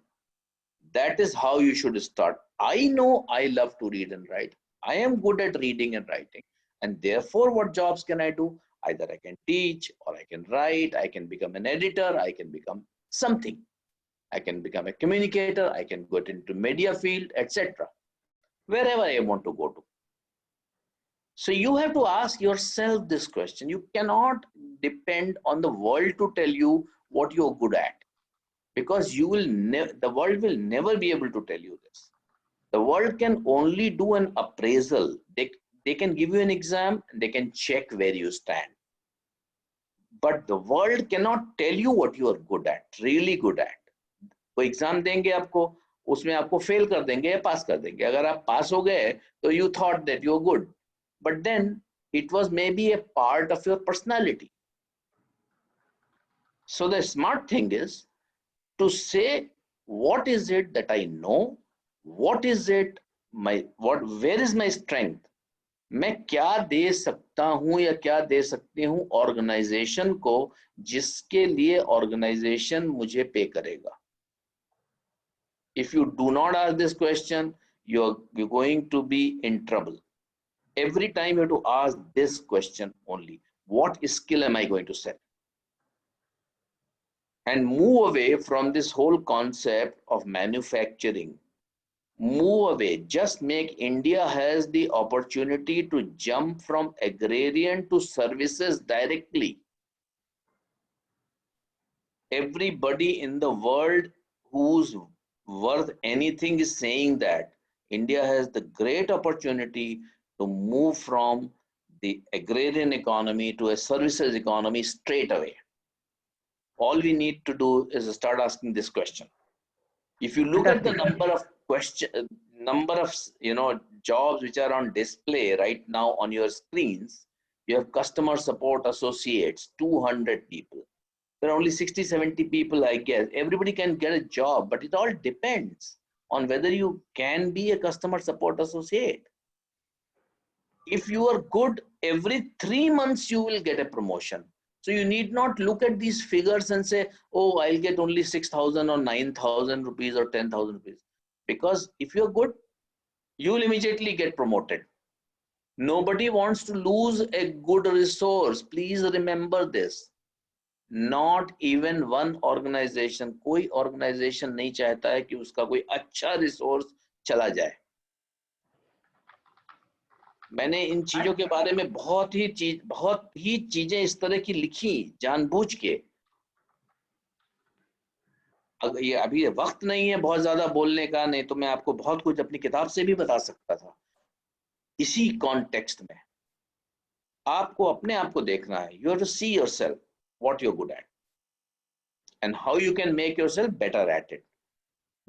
That is how you should start. I know I love to read and write. I am good at reading and writing. And therefore, what jobs can I do? Either I can teach, or I can write, I can become an editor, I can become something. I can become a communicator, I can go into media field, etc. Wherever I want to go to. So you have to ask yourself this question. You cannot depend on the world to tell you what you're good at, because you will the world will never be able to tell you this. The world can only do an appraisal. They can give you an exam and they can check where you stand. But the world cannot tell you what you are good at, really good at. कोई exam देंगे आपको, उसमें आपको fail कर देंगे या पास कर देंगे. अगर आप पास हो गए तो you thought that you're good, but then it was maybe a part of your personality. So the smart thing is to say, what is it that I know? What is it where is my strength? मैं क्या दे सकता हूं या क्या दे सकती हूं organisation को, जिसके लिए ऑर्गेनाइजेशन मुझे पे करेगा. If you do not ask this question, you're going to be in trouble. Every time you have to ask this question only. What skill am I going to sell? And move away from this whole concept of manufacturing. Move away. Just make India has the opportunity to jump from agrarian to services directly. Everybody in the world who's worth anything is saying that India has the great opportunity to move from the agrarian economy to a services economy straight away. All we need to do is start asking this question. If you look at the number of jobs which are on display right now on your screens, you have customer support associates, 200 people. There are only 60, 70 people, I guess. Everybody can get a job, but it all depends on whether you can be a customer support associate. If you are good, every 3 months you will get a promotion. So you need not look at these figures and say, oh, I'll get only 6,000 or 9,000 rupees or 10,000 rupees. Because if you're good, you will immediately get promoted. Nobody wants to lose a good resource. Please remember this. Not even one organization, कोई organization नहीं चाहता है कि उसका कोई अच्छा resource चला जाए. मैंने इन चीजों के बारे में बहुत ही चीजें इस तरह की लिखी जानबूझ के। ये अभी वक्त नहीं है बहुत ज्यादा बोलने का, नहीं तो मैं आपको बहुत कुछ अपनी किताब से भी बता सकता था। इसी कॉन्टेक्स्ट में आपको अपने आप को देखना है। You have to see yourself what you are good at and how you can make yourself better at it.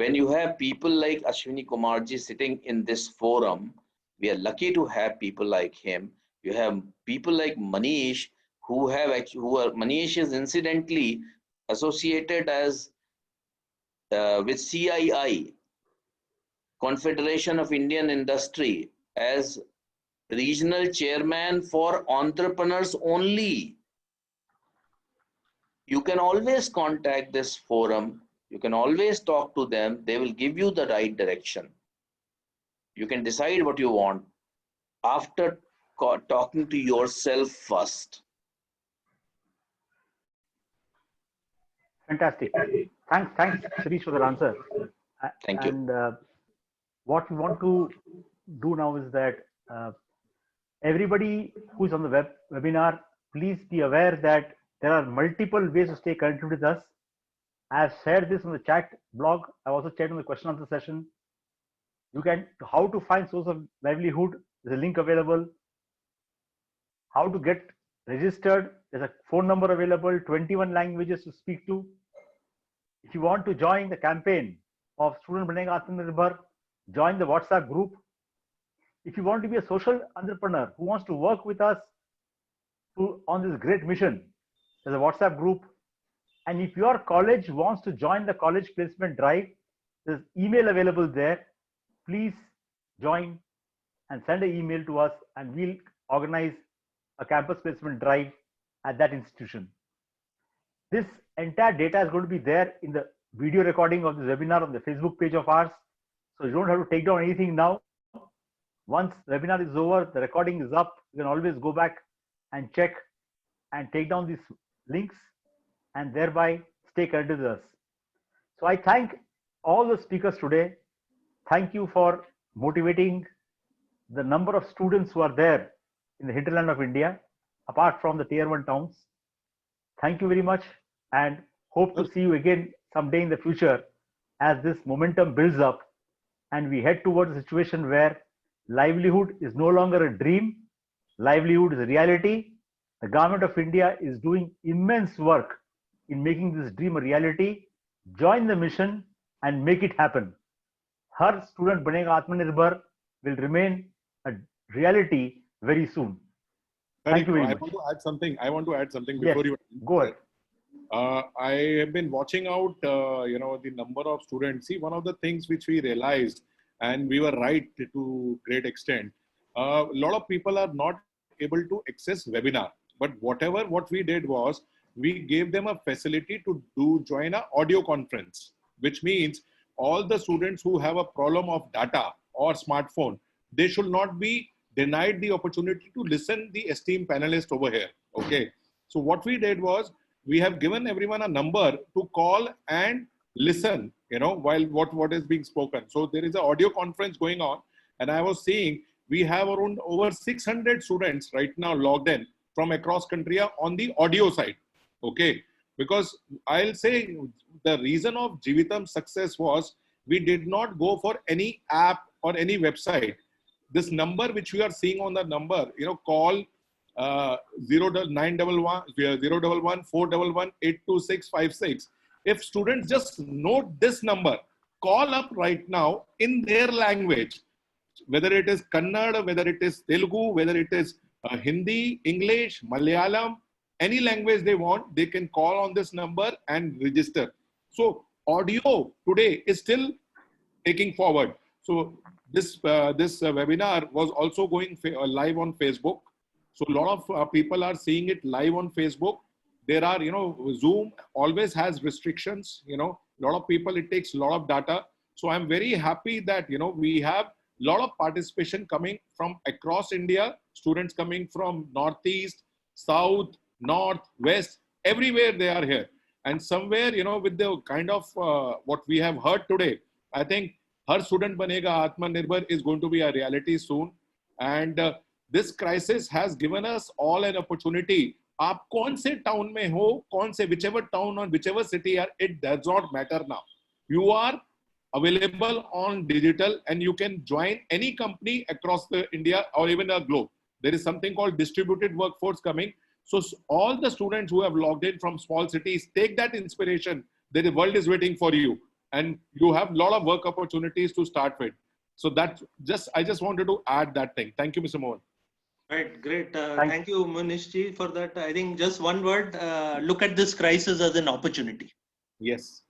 When you have people like Ashwini Kumarji sitting in this forum, we are lucky to have people like him. You have people like Manish Manish is incidentally associated as with CII, Confederation of Indian Industry, as regional chairman for entrepreneurs only. You can always contact this forum. You can always talk to them. They will give you the right direction. You can decide what you want after talking to yourself first. Fantastic. Thanks, Shirish, for that answer. Thank you. And what we want to do now is that everybody who's on the webinar, please be aware that there are multiple ways to stay connected with us. I have shared this on the chat blog. I've also shared on the question answer session. You can, how to find source of livelihood, there's a link available. How to get registered, there's a phone number available, 21 languages to speak to. If you want to join the campaign of Student Banega Atmanirbhar, join the WhatsApp group. If you want to be a social entrepreneur who wants to work with us on this great mission, there's a WhatsApp group. And if your college wants to join the college placement drive, there's email available there. Please join and send an email to us, and we'll organize a campus placement drive at that institution. This entire data is going to be there in the video recording of this webinar on the Facebook page of ours. So you don't have to take down anything now. Once the webinar is over, the recording is up. You can always go back and check and take down these links and thereby stay connected with us. So I thank all the speakers today. Thank you for motivating the number of students who are there in the hinterland of India, apart from the tier 1 towns. Thank you very much, and hope to see you again someday in the future as this momentum builds up and we head towards a situation where livelihood is no longer a dream, livelihood is a reality. The government of India is doing immense work in making this dream a reality. Join the mission and make it happen. Har Student Banega Atmanirbhar will remain a reality very soon. Thank you very much. I want to add something Yes, before you go ahead. I have been watching out, the number of students. See, one of the things which we realized, and we were right to great extent, a lot of people are not able to access webinar. But what we did was, we gave them a facility to join an audio conference, which means all the students who have a problem of data or smartphone, they should not be denied the opportunity to listen the esteemed panelists over here. Okay. So what we did was, we have given everyone a number to call and listen, while what is being spoken. So there is an audio conference going on, and I was seeing we have around over 600 students right now logged in from across country on the audio side. Okay. Because I'll say the reason of Jeevitam's success was, we did not go for any app or any website. This number which we are seeing on the number, call 091 411 82656. If students just note this number, call up right now in their language, whether it is Kannada, whether it is Telugu, whether it is Hindi, English, Malayalam, any language they want, they can call on this number and register. So audio today is still taking forward. So this webinar was also going live on Facebook. So a lot of people are seeing it live on Facebook. There are, Zoom always has restrictions, a lot of people, it takes a lot of data. So I'm very happy that, we have a lot of participation coming from across India, students coming from Northeast, South, North, West, everywhere they are here. And somewhere, with the kind of what we have heard today, I think Har Student Banega Atmanirbhar is going to be a reality soon. And this crisis has given us all an opportunity. आप कौन से town में हो, कौन से whichever town or whichever city are, it does not matter now. You are available on digital and you can join any company across the India or even a globe. There is something called distributed workforce coming. So all the students who have logged in from small cities, take that inspiration. The world is waiting for you and you have a lot of work opportunities to start with. So that I just wanted to add that thing. Thank you, Mr. Mohan. Right, great. Thank you, Manish ji, for that. I think just one word, look at this crisis as an opportunity. Yes.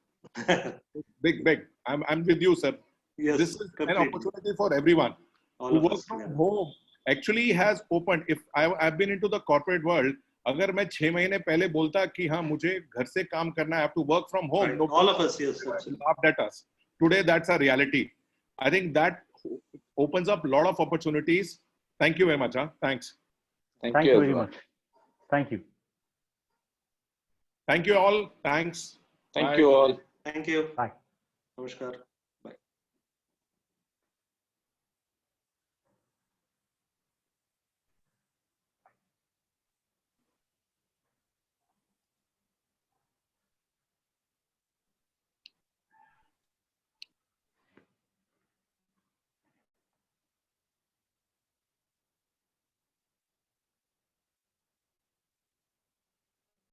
Big. I'm with you, sir. Yes, this is completely. an opportunity for everyone. All to of work us, from yeah. home actually has opened. If I've been into the corporate world, अगर मैं 6 महीने पहले बोलता कि हाँ मुझे घर से काम करना है, I have to work from home. Right. No, All of us, yes. laughed at us. Today, that's a reality. I think that opens up a lot of opportunities. Thank you very much. Thanks. Thank Thank you you very everyone. much. Thank you. Thank you all. Thanks. Thank Bye. you all. Thank you. Bye. Namaskar.